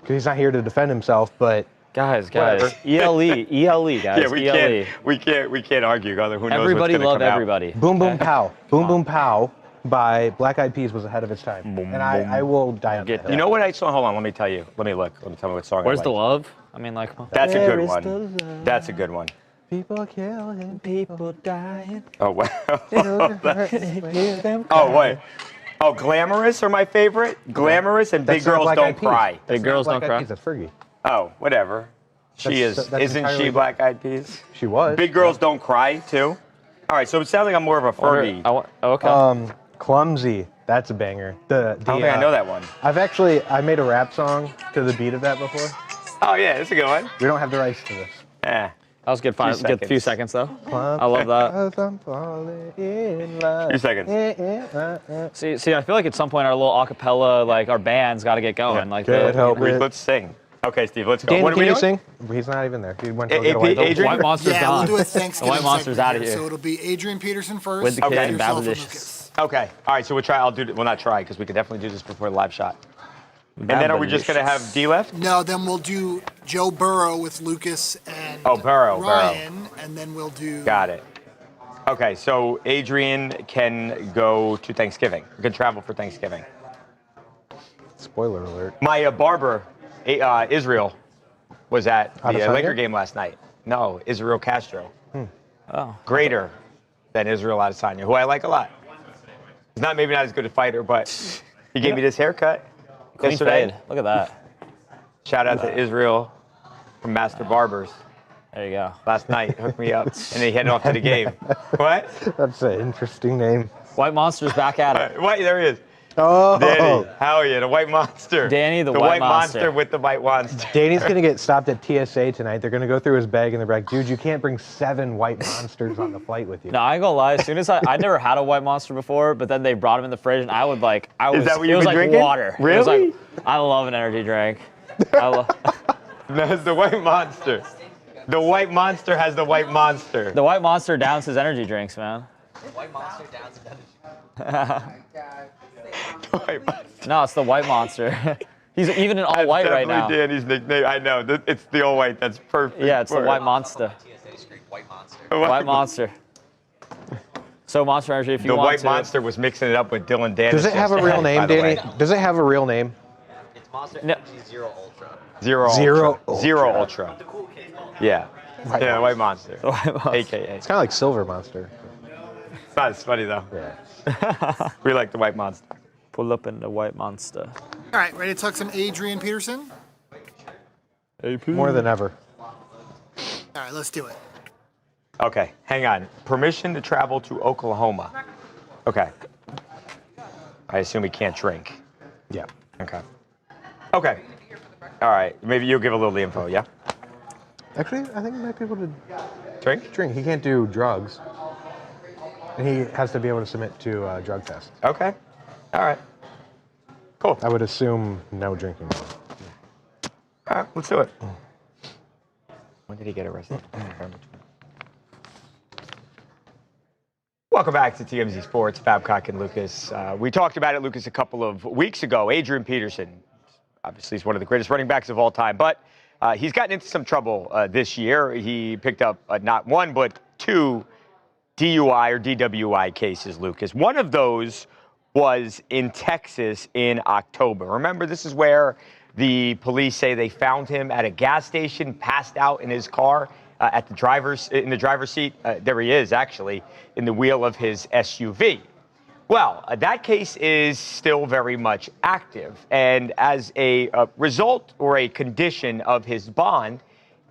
because he's not here to defend himself. But Guys, Whatever. ELE, guys, yeah, ELE. we can't argue. Who knows Everybody what's gonna love come out. everybody. Boom Boom Pow, Boom Boom Pow by Black Eyed Peas was ahead of its time, and I will die on Get that. You know what I saw? Hold on, let me tell you. Let me look. Let me tell me what song. Where's I the like. love? I mean, like, come on. That's a Where good is one. the love? That's a good one. People killing, people dying. Oh wow. Hear them Oh cry. wait. Oh, Glamorous are my favorite. Glamorous and Big That's not Girls Black Don't Eyed Peas. Cry. That's Big not Girls Black Don't Eyed Cry. Peas, that's Fergie. Oh, whatever. She That's Isn't she entirely- Black Eyed Peas? She was. Big Girls Don't Cry too. All right, so it sounds like I'm more of a Fergie. Okay. Clumsy. That's a banger. I don't think I know that one. I made a rap song to the beat of that before. Oh yeah, that's a good one. We don't have the rights to this. Yeah. That was good. Good few seconds though. I love that. I'm falling in love. Few seconds. See, I feel like at some point our little acapella, like our band's got to get going. Like, Can't help it. Let's sing. Okay, Steve, let's go. Danny, What are can we you doing? sing? He's not even there. He went A- to get A- away. A- Adrian? White Monster's Yeah, gone. we'll do a The Thanksgiving White Monster's segment out of here. here. So it'll be Adrian Peterson first. With the kid then and yourself Babylicious. Lucas. Okay. All right, so we'll try. Well, not try, because we could definitely do this before the live shot. And then are we just going to have D left? No, then we'll do Joe Burrow with Lucas and Burrow. Ryan, and then we'll do. Got it. Okay, so Adrian can go to Thanksgiving. He can travel for Thanksgiving. Spoiler alert. My barber, Israel, was at the Adesanya? Laker game last night. No, Israel Castro. Oh. Greater than Israel Adesanya, who I like a lot. He's maybe not as good a fighter, but He gave me this haircut Clean yesterday. fade. Look at that. Shout out to Israel from Master Barbers. There you go. Last night, hooked me up, and then he headed off to the game. What? That's an interesting name. White Monster's back at it. Wait, there he is. Oh, Danny, how are you? The White Monster. Danny, the white White monster. Monster. With the White Monster. Danny's gonna get stopped at TSA tonight. They're gonna go through his bag and they're like, dude, you can't bring 7 White Monsters on the flight with you. No, I ain't gonna lie. As soon as I never had a White Monster before, but then they brought him in the fridge, and I was Is that what it you've was been like drinking? water. Really? It was like, I love an energy drink. That's the White Monster. The White Monster has the White Monster. The White Monster downs his energy drinks, man. The White Monster downs his energy. The White Monster. No, it's the White Monster. He's even in all white right now. Danny's nickname. I know. It's the all white. That's perfect. Yeah, it's the for it. White Monster. TSA Street White Monster. White Monster. So Monster Energy, if you The want White to. Monster was mixing it up with Dylan Dennis. Does it have a real name, Danny? Does it have a real name? It's Monster No. Energy Zero Ultra. Zero Ultra. Yeah. Yeah, White Monster. The White Monster. AKA. It's kind of like Silver Monster. It's not as funny though. Yeah. We like the White Monster. Pull up in the White Monster. All right, ready to talk some Adrian Peterson? More than ever. All right, let's do it. Okay, hang on. Permission to travel to Oklahoma. Okay. I assume he can't drink. Yeah. Okay. Okay. All right. Maybe you'll give a little of the info, yeah? Actually, I think he might be able to Drink? drink. He can't do drugs. And he has to be able to submit to a drug test. Okay. All right. Cool. I would assume no drinking. All right, let's do it. When did he get arrested? Welcome back to TMZ Sports, Babcock and Lucas. We talked about it, Lucas, a couple of weeks ago. Adrian Peterson, obviously, he's one of the greatest running backs of all time, but he's gotten into some trouble this year. He picked up not one, but 2 DUI or DWI cases, Lucas. One of those was in Texas in October. Remember, this is where the police say they found him at a gas station, passed out in his car in the driver's seat. There he is, actually, in the wheel of his SUV. Well, that case is still very much active. And as a result or a condition of his bond,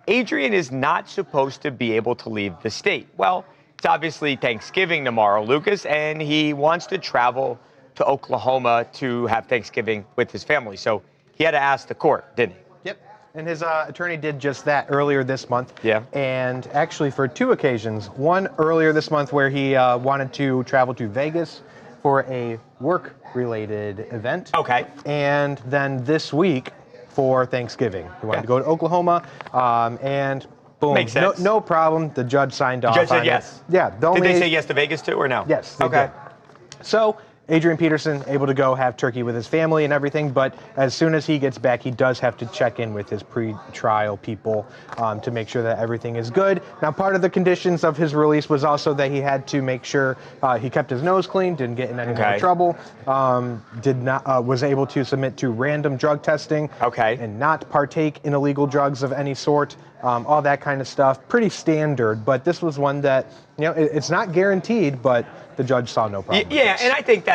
Adrian is not supposed to be able to leave the state. Well, it's obviously Thanksgiving tomorrow, Lucas, and he wants to travel to Oklahoma to have Thanksgiving with his family. So he had to ask the court, didn't he? Yep. And his attorney did just that earlier this month. Yeah. And actually for 2 occasions. One earlier this month where he wanted to travel to Vegas for a work-related event. Okay. And then this week for Thanksgiving. He wanted to go to Oklahoma, and boom. Makes sense. No problem. The judge signed off. The judge said on yes. It. Yeah. Did they say yes to Vegas too, or no? Yes. They Okay. did. So Adrian Peterson able to go have turkey with his family and everything, but as soon as he gets back, he does have to check in with his pre-trial people to make sure that everything is good. Now, part of the conditions of his release was also that he had to make sure he kept his nose clean, didn't get in any more trouble, was able to submit to random drug testing, and not partake in illegal drugs of any sort. All that kind of stuff, pretty standard. But this was one that, it's not guaranteed, but the judge saw no problem. Yeah, and I think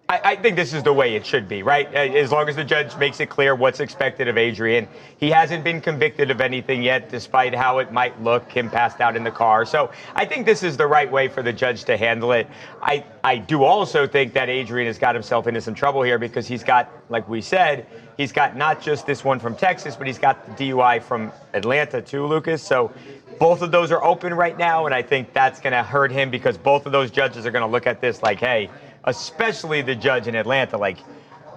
I think this is the way it should be, right? As long as the judge makes it clear what's expected of Adrian. He hasn't been convicted of anything yet, despite how it might look, him passed out in the car. So I think this is the right way for the judge to handle it. I do also think that Adrian has got himself into some trouble here because he's got, like we said, he's got not just this one from Texas, but he's got the DUI from Atlanta too, Lucas. So both of those are open right now, and I think that's going to hurt him because both of those judges are going to look at this like, hey, especially the judge in Atlanta, like,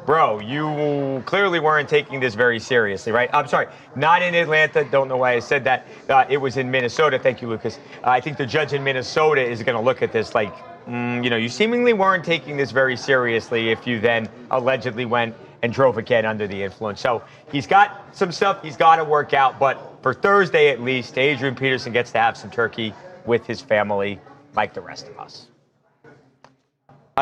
bro, you clearly weren't taking this very seriously, right? I'm sorry, not in Atlanta. Don't know why I said that. It was in Minnesota. Thank you, Lucas. I think the judge in Minnesota is going to look at this like, you seemingly weren't taking this very seriously if you then allegedly went and drove again under the influence. So he's got some stuff he's got to work out, but for Thursday at least, Adrian Peterson gets to have some turkey with his family like the rest of us.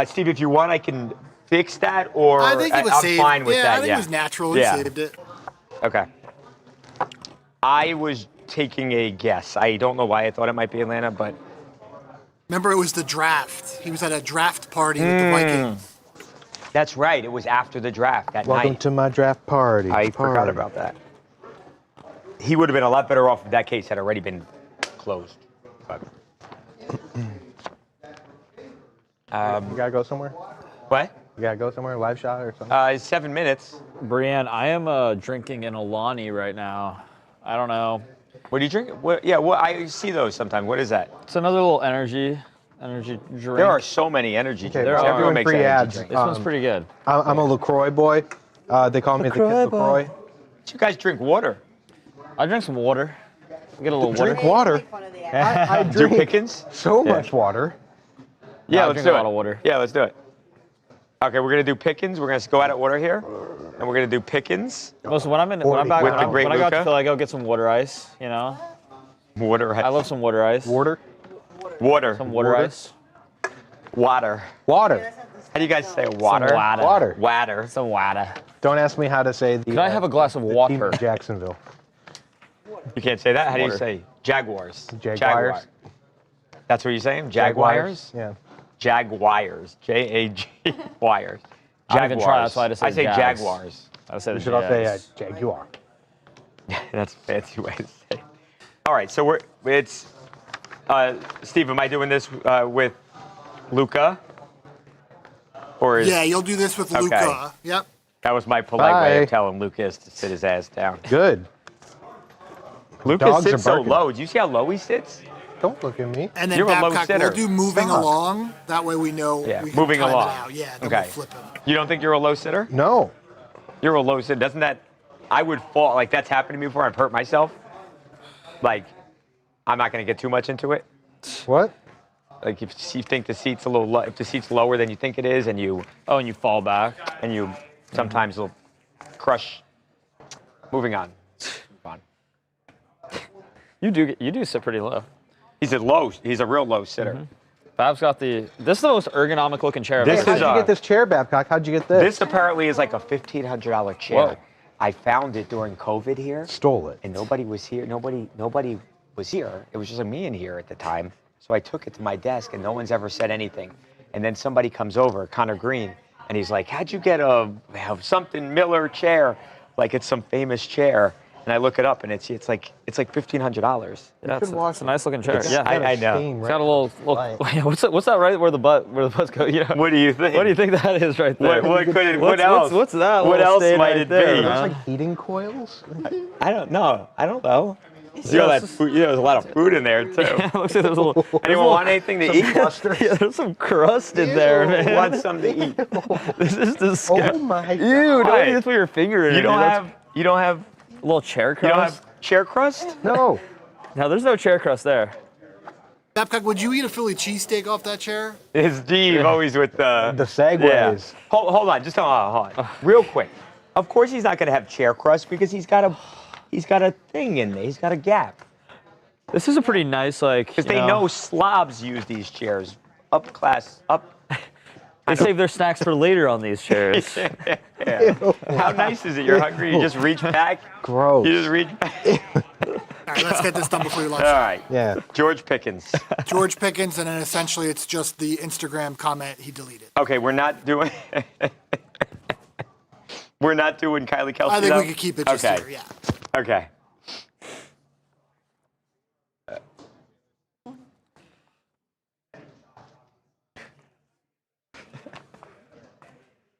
Steve, if you want, I can fix that, or I think it was I'm saved. fine with that. I think it was natural. He saved it. Okay. I was taking a guess. I don't know why I thought it might be Atlanta, but Remember, it was the draft. He was at a draft party with the Vikings. That's right. It was after the draft that Welcome night. to my draft party. I forgot about that. He would have been a lot better off if that case had already been closed. But, you gotta go somewhere? what? You gotta go somewhere? Live shot or something? 7 minutes. Brienne, I am drinking an Alani right now. I don't know. What do you drink? Well, I see those sometimes. What is that? It's another little energy drink. There are so many energy drinks. well, Everyone doing makes free energy ads. drinks. This one's pretty good. I'm a LaCroix boy. They call me the Kid LaCroix. You guys drink water. I drink some water. Get a little Drink water. water. I Do drink Pickens? so much water. Yeah, I let's drink do a it. lot of water. Yeah, let's do it. Okay, we're gonna do Pickens. We're gonna go out of order here, and we're gonna do Pickens. Most when I'm back, With the great when I go to Luka? Philly, I go get some water ice. You know, Water. I love some water ice. Water? Water. Some water ice. Water. Water. How do you guys say water? Some water. Water. Water. Some water. Don't ask me how to say the. Can I have a glass of the water? team in Jacksonville. You can't say that. How do you Water. say Jaguars? Jaguars. Jaguar. That's what you're saying? Jaguars? Yeah. Jaguars. J-A-G wires. I don't even try. That's why I just say I say Jags. Jaguars. I say We the should all say Jags. Jaguar. That's a fancy way to say it. All right, so it's Steve, am I doing this with Luka? Or is, Yeah, you'll do this with Okay. Luka. Yep. that was my polite way Bye. of telling Lucas to sit his ass down. Good. Lucas Dogs are sits so barking. low. Do you see how low he sits? Don't look at me. And then You're a low Babcock, sitter. we'll do moving Stop. along. That way we know Yeah, we can moving time along. it out. Yeah, then Okay. we'll flip him. You don't think you're a low sitter? No. You're a low sitter. Doesn't that, I would fall, like that's happened to me before. I've hurt myself. Like, I'm not going to get too much into it. What? Like if you think the seat's a little low, if the seat's lower than you think it is, and you fall back, and you sometimes will crush. Moving on. Move on. You do sit pretty low. He's a real low sitter. Bab's got this is the most ergonomic looking chair I've This ever is How'd you get this chair, Babcock? How'd you get this? This apparently is like a $1,500 chair. Whoa. I found it during COVID here. Stole it. And nobody was here. Nobody was here. It was just me in here at the time. So I took it to my desk, and no one's ever said anything. And then somebody comes over, Connor Green, and he's like, "How'd you get a something Miller chair? Like it's some famous chair." And I look it up, and it's like $1,500. Yeah, it's a nice looking chair. It's Yeah, got a I know. stain It's right got a little Right. what's that right where the butts go? You know, What do you think? what do you think that is right there? What else? What's that? What little else stain might right it there, be? It's man? like heating coils. I don't know. There's a lot of food in there too. Looks like there's a little. Anyone want anything to eat? Yeah, there's some crust in there, man. Want something to eat? This is disgusting. Oh my Ew! Why? Don't even put your finger in it. You don't have a little chair you don't crust. have chair crust? No. No, there's no chair crust there. Babcock, would you eat a Philly cheesesteak off that chair? It's Steve always with the segues. Yeah. Hold on, just hold on. Real quick. Of course he's not gonna have chair crust because he's got a thing in there. He's got a gap. This is a pretty nice Because they know slobs use these chairs. Up. They save their snacks for later on these chairs. Yeah. How nice is it? You're hungry. You just reach back. Gross. You just reach back. All right, let's get this done before your lunch. All right. Yeah. George Pickens. George Pickens, and then essentially it's just the Instagram comment he deleted. Okay, we're not doing. We're not doing Kylie Kelsey. I think though? we could keep it just okay. here, yeah. Okay.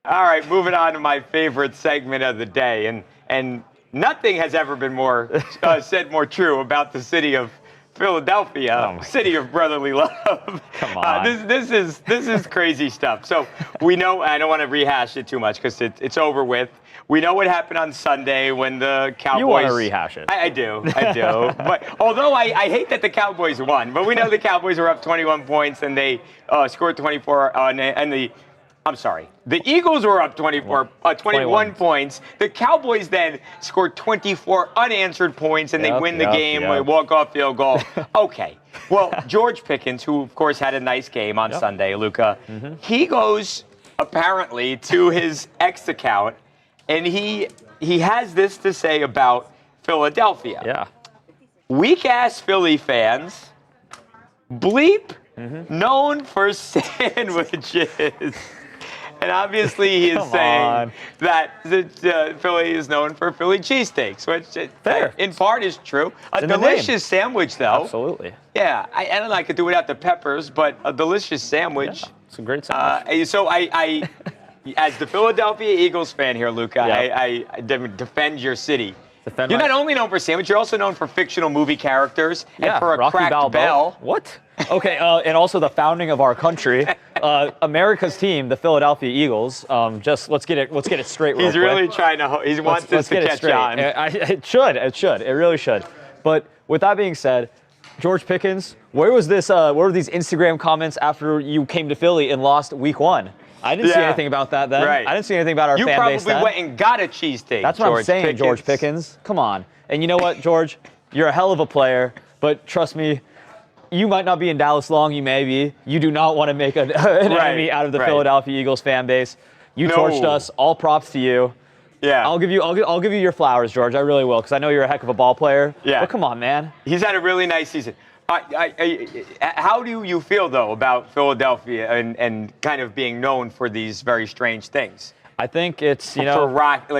All right, moving on to my favorite segment of the day, and nothing has ever been more said more true about the city of Philadelphia, city of brotherly love. Come on. This is crazy stuff. So we know. I don't want to rehash it too much because it's over with. We know what happened on Sunday when the Cowboys. You want to rehash it? I do. But although I hate that the Cowboys won, but we know the Cowboys were up 21 points and they scored 24 I'm sorry. The Eagles were up 21 points. The Cowboys then scored 24 unanswered points, and they win the game with a walk-off field goal. Okay. Well, George Pickens, who, of course, had a nice game on Sunday, Luka, he goes, apparently, to his X account, and he has this to say about Philadelphia. Yeah. Weak-ass Philly fans, bleep, known for sandwiches. And obviously he is saying that Philly is known for Philly cheesesteaks, which in part is true. A delicious sandwich, though. Absolutely. Yeah, I don't know, I could do without the peppers, but a delicious sandwich. Yeah, it's a great sandwich. So I as the Philadelphia Eagles fan here, Luca, I defend your city. You're not only known for sandwich, you're also known for fictional movie characters and for a Rocky cracked Balboa. bell. What? Okay, and also the founding of our country, America's team, the Philadelphia Eagles. Just let's get it straight. Real He's quick. really trying to. He wants this to catch on. It should. It really should. But with that being said, George Pickens, where was this? Where were these Instagram comments after you came to Philly and lost Week 1? I didn't see anything about that then. Right. I didn't see anything about our fan base then. You probably went and got a cheesesteak. That's what I'm saying, George Pickens. Come on. And you know what, George? You're a hell of a player, but trust me, you might not be in Dallas long. You may be. You do not want to make an enemy out of the Philadelphia Eagles fan base. You torched us. All props to you. Yeah. I'll give you your flowers, George. I really will, because I know you're a heck of a ball player. Yeah. But come on, man. He's had a really nice season. How do you feel, though, about Philadelphia and kind of being known for these very strange things? I think it's, for Rocky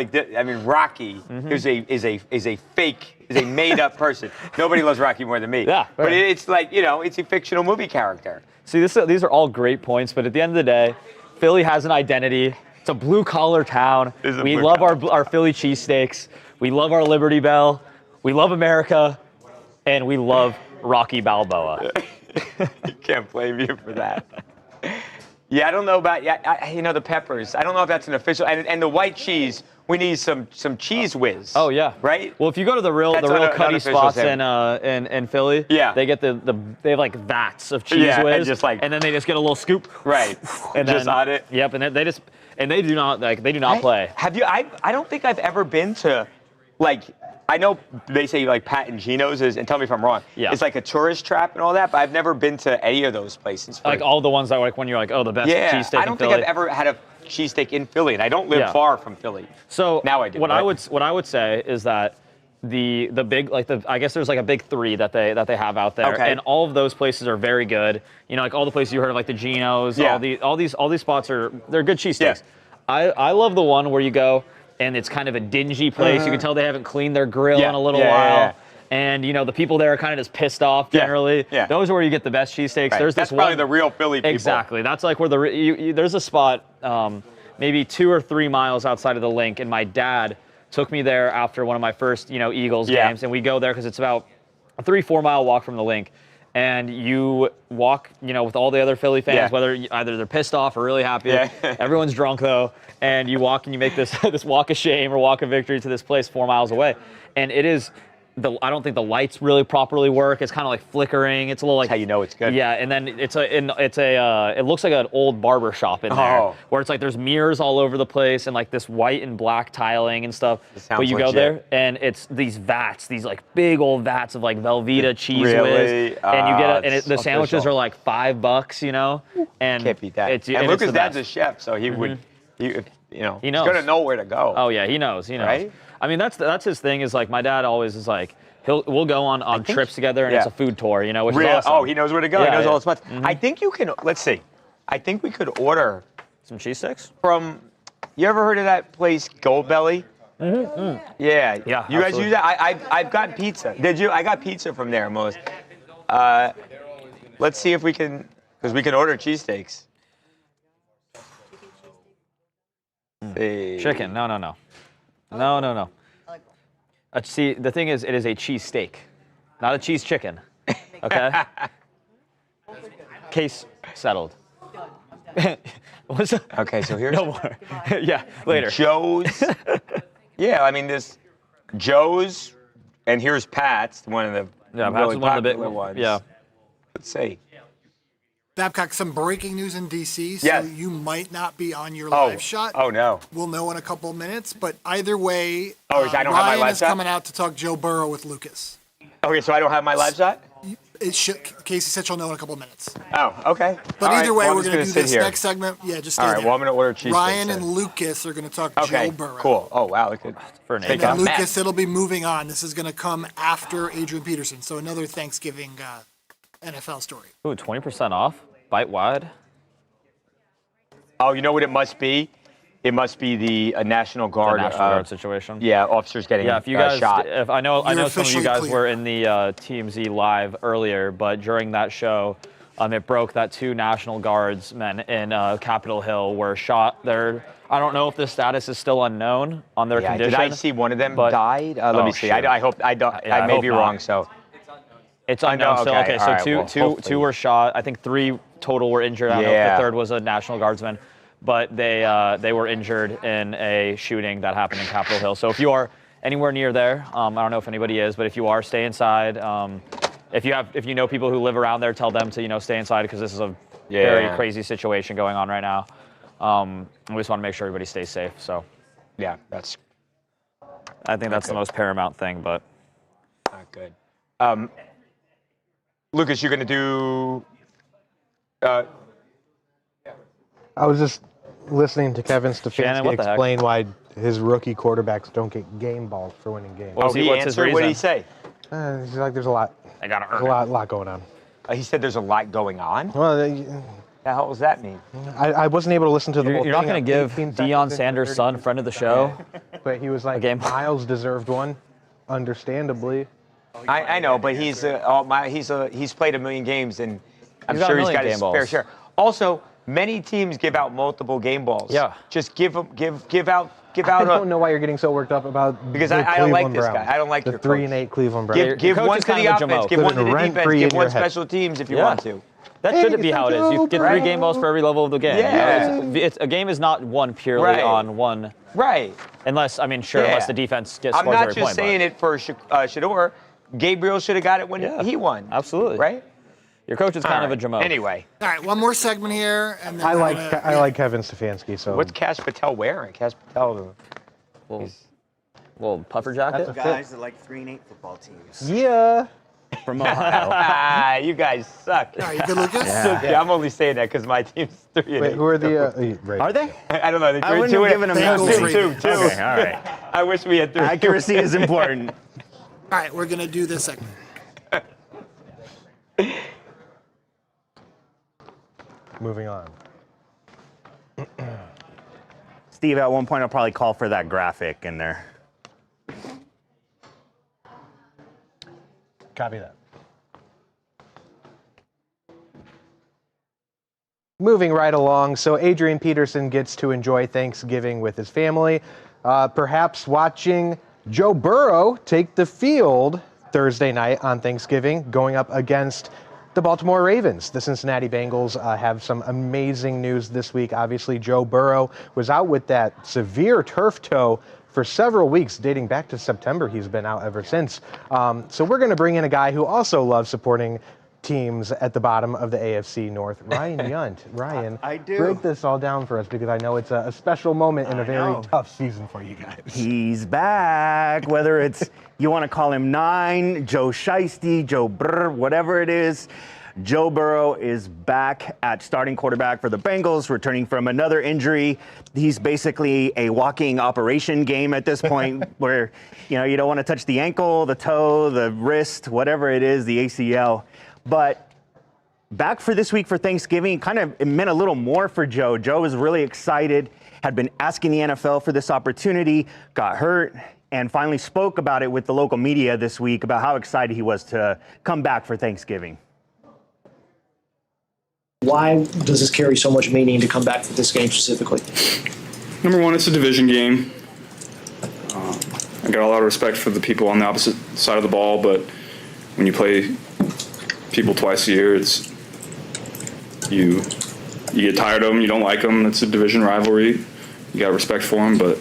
is a made-up person. Nobody loves Rocky more than me. Yeah, but it's like, it's a fictional movie character. See, these are all great points, but at the end of the day, Philly has an identity. It's a blue-collar town. We love our Philly cheesesteaks. We love our Liberty Bell. We love America, and we love Rocky Balboa. You can't blame you for that. Yeah, I don't know about the peppers. I don't know if that's an official and the white cheese. We need some cheese whiz. Oh yeah, right. Well, if you go to the real Cuddy spots in Philly, they get they have like vats of cheese whiz, and then they just get a little scoop. Right. And just on it. Yep, and then they do not play. Have you? I don't think I've ever been to, I know they say Pat and Gino's and tell me if I'm wrong. Yeah. It's like a tourist trap and all that, but I've never been to any of those places. Like all the ones that when you're the best cheesesteak. I don't think I've ever had a cheesesteak in Philly, and I don't live far from Philly. So now I do. What I would say is that the big I guess there's a big 3 that they have out there, and all of those places are very good. All the places you heard of, the Gino's, all these spots they're good cheesesteaks. Yeah. I love the one where you go and it's kind of a dingy place. You can tell they haven't cleaned their grill in a little while. Yeah. And, the people there are kind of just pissed off generally. Yeah. Those are where you get the best cheesesteaks. Right. That's probably the real Philly people. Exactly. That's where there's a spot maybe 2 or 3 miles outside of the link, and my dad took me there after one of my first, Eagles games, and we go there because it's about a 3-4 mile walk from the link. And you walk, with all the other Philly fans, whether either they're pissed off or really happy. Yeah. Everyone's drunk, though. And you walk and you make this walk of shame or walk of victory to this place 4 miles away. And it is, I don't think the lights really properly work. It's kind of flickering. It's a little That's how you know it's good. Yeah, and then it looks like an old barber shop in there, where it's there's mirrors all over the place and this white and black tiling and stuff. But you go there and it's these vats, these big old vats of Velveeta cheese whiz, and you get the sandwiches are $5, And can't beat that. And Lucas' dad's a chef, so he would, he knows. He's gonna know where to go. Oh yeah, he knows. Right? I mean, that's his thing. Is my dad always is we'll go on trips together and it's a food tour, which is awesome. Oh, he knows where to go. He knows all the spots. I think you can. Let's see. I think we could order some cheese sticks from. You ever heard of that place, Gold Belly? Mm-hmm. Yeah. You guys absolutely. use that? I've got pizza. Did you? I got pizza from there, Melissa. Let's see if we can, because we can order cheesesteaks. Chicken? No. See, the thing is, it is a cheese steak, not a cheese chicken. Okay. Case settled. Okay, so here's no more. Yeah, later. Joe's. Yeah, I mean this Joe's, and here's Pat's, one of the really popular ones. Yeah. Let's see. Babcock, some breaking news in D.C., so yes. you might not be on your live shot. Oh, no. We'll know in a couple of minutes, but either way, I don't have my live Ryan is shot? coming out to talk Joe Burrow with Lucas. Okay, so I don't have my live shot? Casey said she'll know in a couple of minutes. Oh, okay. But either way, we're going to do this here. next segment. Yeah, just stay All right, there. well, I'm going to order cheese. Ryan and Lucas are going to talk Joe Burrow. Cool. Oh, wow. Look at for an and then Lucas, it'll be moving on. This is going to come after Adrian Peterson. So another Thanksgiving NFL story. Ooh, 20% off? Bite wide? Oh, you know what it must be? It must be the National Guard. National Guard situation. Yeah, officers getting if you guys, shot. If I know some of you officially guys clear. were in the TMZ live earlier, but during that show, it broke that 2 National Guardsmen in Capitol Hill were shot. I don't know if the status is still unknown on their condition. Did I see one of them but- died? Let me see. I hope I don't. Yeah, I may hope be not. wrong. So It's unknown still. Okay, so all right, well, two were shot. I think 3 total were injured. I don't know if the third was a National Guardsman, but they were injured in a shooting that happened in Capitol Hill. So if you are anywhere near there, I don't know if anybody is, but if you are, stay inside. If you know people who live around there, tell them to stay inside because this is a very crazy situation going on right now. We just want to make sure everybody stays safe. So yeah, I think that's the most paramount thing. But not good. Lucas, you're gonna do. I was just listening to Kevin Shannon, what Stefanski the heck? explain why his rookie quarterbacks don't get game balls for winning games. What's his answered? What did he reason? say? He's like, there's a lot. I gotta earn There's a lot going on. He said there's a lot going on. Well, The hell does that mean? I wasn't able to listen to the whole You're not thing. going to give 18 Deion seconds into Sanders' 30 son, friend of the show, But he was like, game. Miles deserved one, understandably. I know, but he's played a million games, and I'm He's got a sure he's million got his game fair balls. share. Also, many teams give out multiple game balls. Yeah. Just give out. I don't know why you're getting so worked up about Because the I don't like Cleveland this Browns. guy. I don't like the your 3-8 Cleveland Browns. Give coach one is to the kind of a offense, jamoke. give one to Living the rent-free defense, give in one your head. special teams if you Yeah. want to. that Hey, shouldn't be it's how a it is. You joke, get right? 3 game balls for every level of the game. Yeah. It's a game is not won purely Right. on one. Right. Unless unless the defense gets I'm scores not every just point. saying it for Shador. Gabriel should have got it when he won. Absolutely. Right? Your coach is kind of a jamoke. Anyway, All right, one more segment here, and then I we're like gonna- like Kevin Stefanski. So what's Cash Patel wearing? Cash Patel. Little puffer jacket. Guys that like 3-8 football teams. Yeah. From Ohio. You guys suck. All right, you good, Lucas? Yeah, I'm only saying that because my team's 3-8. Wait, who are the? Right. Are they? I don't know. They I wouldn't two have given them Bengals that. rating. two. Okay, all right. I wish we had 3. Accuracy is important. All right, we're gonna do this segment. Moving on. Steve, at one point, I'll probably call for that graphic in there. Copy that. Moving right along, so Adrian Peterson gets to enjoy Thanksgiving with his family, perhaps watching Joe Burrow take the field Thursday night on Thanksgiving, going up against the Baltimore Ravens. The Cincinnati Bengals have some amazing news this week. Obviously, Joe Burrow was out with that severe turf toe for several weeks, dating back to September. He's been out ever since. So we're going to bring in a guy who also loves supporting teams at the bottom of the AFC North, Ryan Yunt. Ryan, I do. break this all down for us because I know it's a special moment in a very tough season for you guys. He's back. Whether it's you want to call him 9, Joe Shiesty, Joe Burr, whatever it is, Joe Burrow is back at starting quarterback for the Bengals, returning from another injury. He's basically a walking operation game at this point where, you don't want to touch the ankle, the toe, the wrist, whatever it is, the ACL. But back for this week for Thanksgiving, it meant a little more for Joe. Joe was really excited, had been asking the NFL for this opportunity, got hurt, and finally spoke about it with the local media this week about how excited he was to come back for Thanksgiving. Why does this carry so much meaning to come back for this game specifically? Number one, it's a division game. I got a lot of respect for the people on the opposite side of the ball, but when you play people twice a year, you get tired of them, you don't like them. It's a division rivalry. You got respect for them, but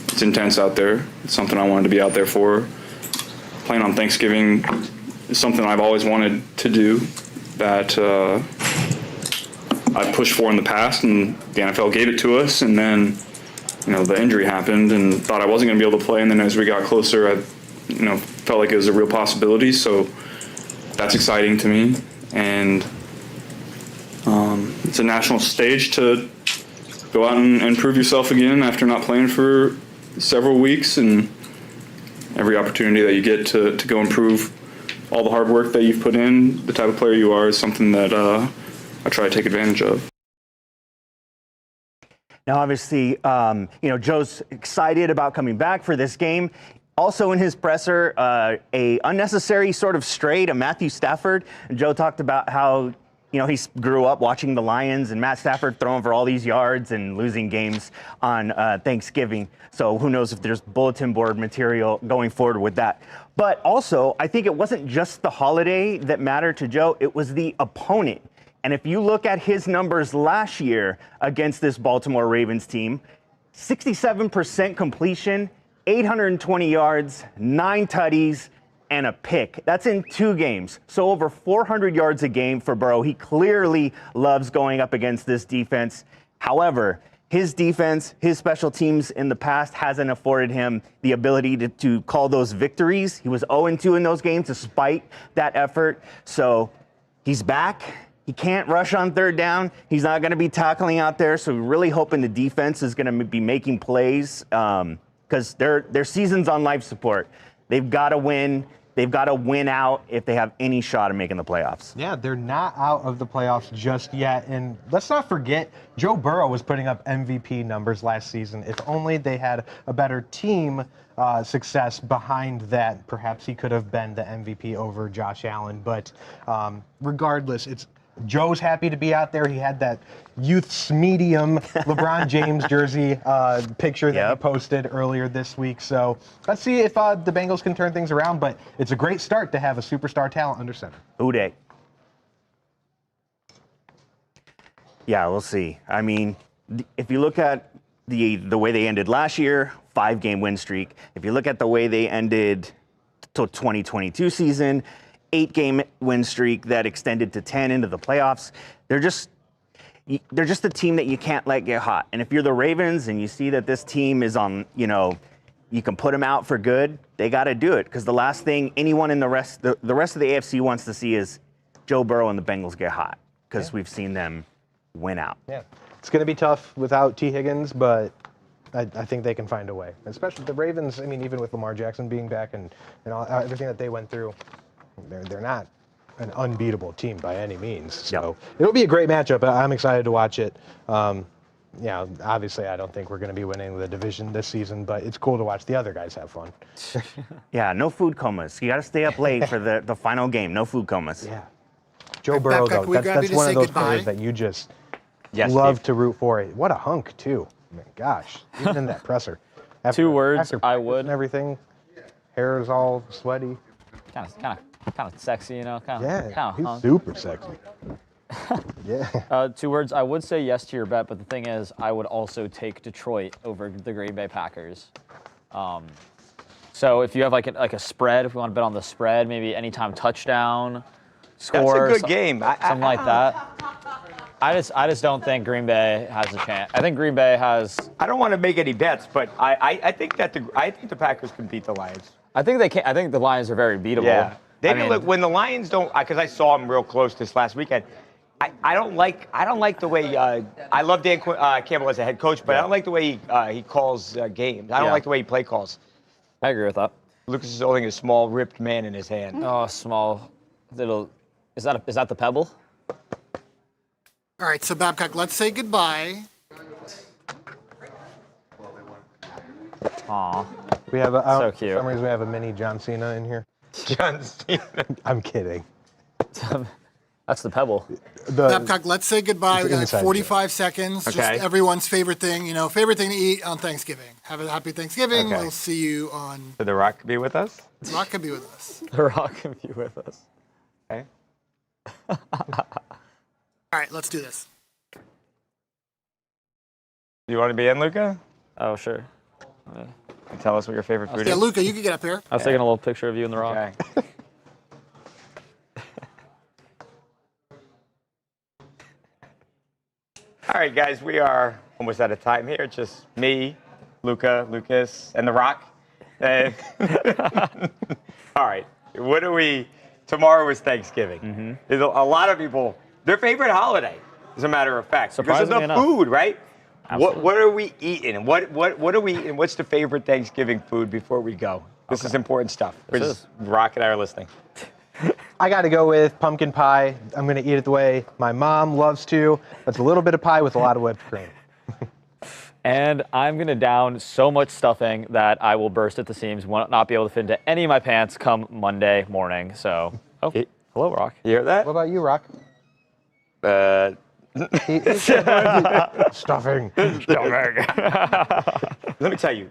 it's intense out there. It's something I wanted to be out there for. Playing on Thanksgiving is something I've always wanted to do, that I've pushed for in the past, and the NFL gave it to us, and then the injury happened and thought I wasn't going to be able to play, and then as we got closer, I felt like it was a real possibility, so that's exciting to me. And it's a national stage to go out and prove yourself again after not playing for several weeks, and every opportunity that you get to go and prove all the hard work that you've put in, the type of player you are, is something that I try to take advantage of. Now, obviously, Joe's excited about coming back for this game. Also in his presser, a unnecessary sort of stray to Matthew Stafford. And Joe talked about how, he grew up watching the Lions and Matt Stafford throwing for all these yards and losing games on Thanksgiving. So who knows if there's bulletin board material going forward with that. But also, I think it wasn't just the holiday that mattered to Joe. It was the opponent. And if you look at his numbers last year against this Baltimore Ravens team, 67% completion, 820 yards, 9 tutties, and a pick. That's in 2 games. So over 400 yards a game for Burrow. He clearly loves going up against this defense. However, his defense, his special teams in the past hasn't afforded him the ability to call those victories. He was 0-2 in those games despite that effort. So he's back. He can't rush on 3rd down. He's not going to be tackling out there. So we're really hoping the defense is going to be making plays because their season's on life support. They've got to win. They've got to win out if they have any shot of making the playoffs. Yeah, they're not out of the playoffs just yet. And let's not forget, Joe Burrow was putting up MVP numbers last season. If only they had a better team success behind that, perhaps he could have been the MVP over Josh Allen. But regardless, Joe's happy to be out there. He had that youth's medium LeBron James jersey picture that he posted earlier this week. So let's see if the Bengals can turn things around. But it's a great start to have a superstar talent under center. Who dey? Yeah, we'll see. I mean, if you look at the way they ended last year, 5-game win streak. If you look at the way they ended the 2022 season, 8-game win streak that extended to 10 into the playoffs. They're just a team that you can't let get hot. And if you're the Ravens and you see that this team is on, you can put them out for good, they got to do it. Because the last thing anyone in the rest of the AFC wants to see is Joe Burrow and the Bengals get hot. Because we've seen them win out. Yeah, it's going to be tough without T. Higgins, but I think they can find a way. Especially the Ravens, I mean, even with Lamar Jackson being back and everything that they went through, they're not an unbeatable team by any means. So it'll be a great matchup. I'm excited to watch it. Obviously, I don't think we're going to be winning the division this season, but it's cool to watch the other guys have fun. Yeah, no food comas. You got to stay up late for the final game. No food comas. Yeah. Joe Burrow, though, that's one of those players that you just love to root for. What a hunk, too. I mean, gosh, even in that presser. Two words I would. And everything. Hair is all sweaty. Kind of sexy, kind of he's hunk. super sexy. Yeah. 2 words. I would say yes to your bet, but the thing is, I would also take Detroit over the Green Bay Packers. So if you have like a spread, if you want to bet on the spread, maybe anytime touchdown, score. That's a good game. Something like that. I just don't think Green Bay has a chance. I think Green Bay has. I don't want to make any bets, but I think the Packers can beat the Lions. I think they can. I think the Lions are very beatable. Yeah. Look, when the Lions don't, because I saw them real close this last weekend. I don't like the way I love Dan Campbell as a head coach, but I don't like the way he calls games. I don't like the way he play calls. I agree with that. Lucas is holding a small ripped man in his hand. Oh, small little. Is that the pebble? All right, so Babcock, let's say goodbye. Aw. We have so cute. For some reason, we have a mini John Cena in here. John Cena. I'm kidding. That's the pebble. Babcock, let's say goodbye. We got like 45 joke. seconds. Okay. Just everyone's favorite thing, favorite thing to eat on Thanksgiving. Have a happy Thanksgiving. Okay. We'll see you on. So The Rock be with us? The Rock can be with us. The Rock can be with us. Okay. All right, let's do this. You want to be in, Luca? Oh, sure. Tell us what your favorite food is. Yeah, Luca, you can get up here. I was taking a little picture of you and The Rock. Okay. All right, guys, we are almost out of time here. Just me, Luca, Lucas, and The Rock. All right, tomorrow is Thanksgiving. Mm-hmm. There's a lot of people, their favorite holiday, as a matter of fact. Because of the Surprisingly food, right? Absolutely. What are we eating? What are we eating? What's the favorite Thanksgiving food before we go? This is important stuff. Rock and I are listening. I got to go with pumpkin pie. I'm going to eat it the way my mom loves to. That's a little bit of pie with a lot of whipped cream. And I'm going to down so much stuffing that I will burst at the seams, will not be able to fit into any of my pants come Monday morning. So, hello, Rock. You hear that? What about you, Rock? Stuffing. Let me tell you,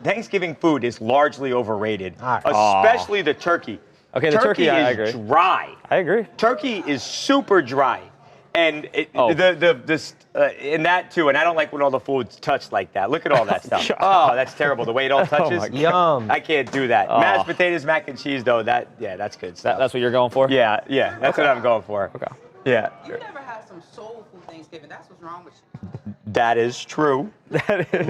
Thanksgiving food is largely overrated, especially the turkey. Okay, the turkey, I agree. is dry. I agree. Turkey is super dry. And in that too, and I don't like when all the food's touched like that. Look at all that stuff. Oh, that's terrible. The way it all touches. Yum. I can't do that. Mashed potatoes, mac and cheese, though. That's good stuff. That's what you're going for? Yeah, that's what I'm going for. Okay. Yeah. You never had some soul food Thanksgiving. That's what's wrong with you. That is true. That is.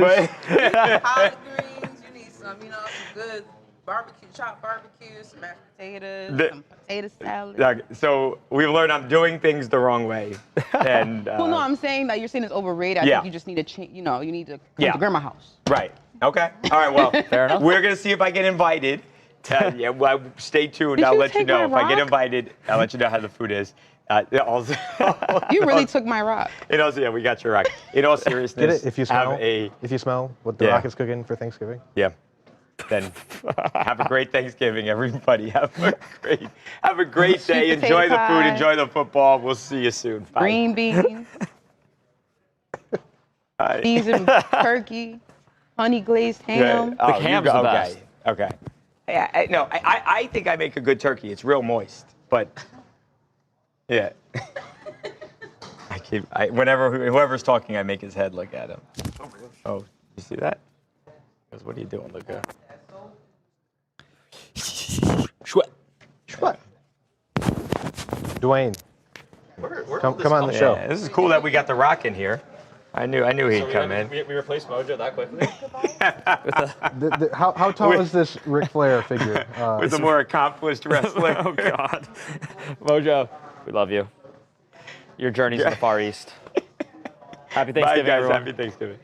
Collard greens. You need some, some good chopped barbecue, some mashed potatoes, some potato salad. So we've learned I'm doing things the wrong way. And well, no, I'm saying that you're saying it's overrated. I think you just need to change. You need to come to grandma's house. Right. Okay. All right. Well, fair enough. We're gonna see if I get invited. Well, stay tuned. I'll let you know if I get invited. I'll let you know how the food is. You really took my rock. We got your rock. In all seriousness, Get it? If you smell what the rock is cooking for Thanksgiving. Yeah. Then have a great Thanksgiving, everybody. Have a great day. Enjoy the food. Enjoy the football. We'll see you soon. Bye. Green beans, beans and turkey, honey glazed ham. The ham's the best. Okay. I think I make a good turkey. It's real moist, but yeah. Whenever whoever's talking, I make his head look at him. Oh, you see that? Because what are you doing, Luca? Shwet. Dwayne, come on the show. This is cool that we got the Rock in here. I knew he'd come in. We replaced Mojo that quickly. How tall is this Ric Flair figure? With a more accomplished wrestler. Oh God, Mojo, we love you. Your journey's in the Far East. Happy Thanksgiving, Bye, guys. everyone. Happy Thanksgiving.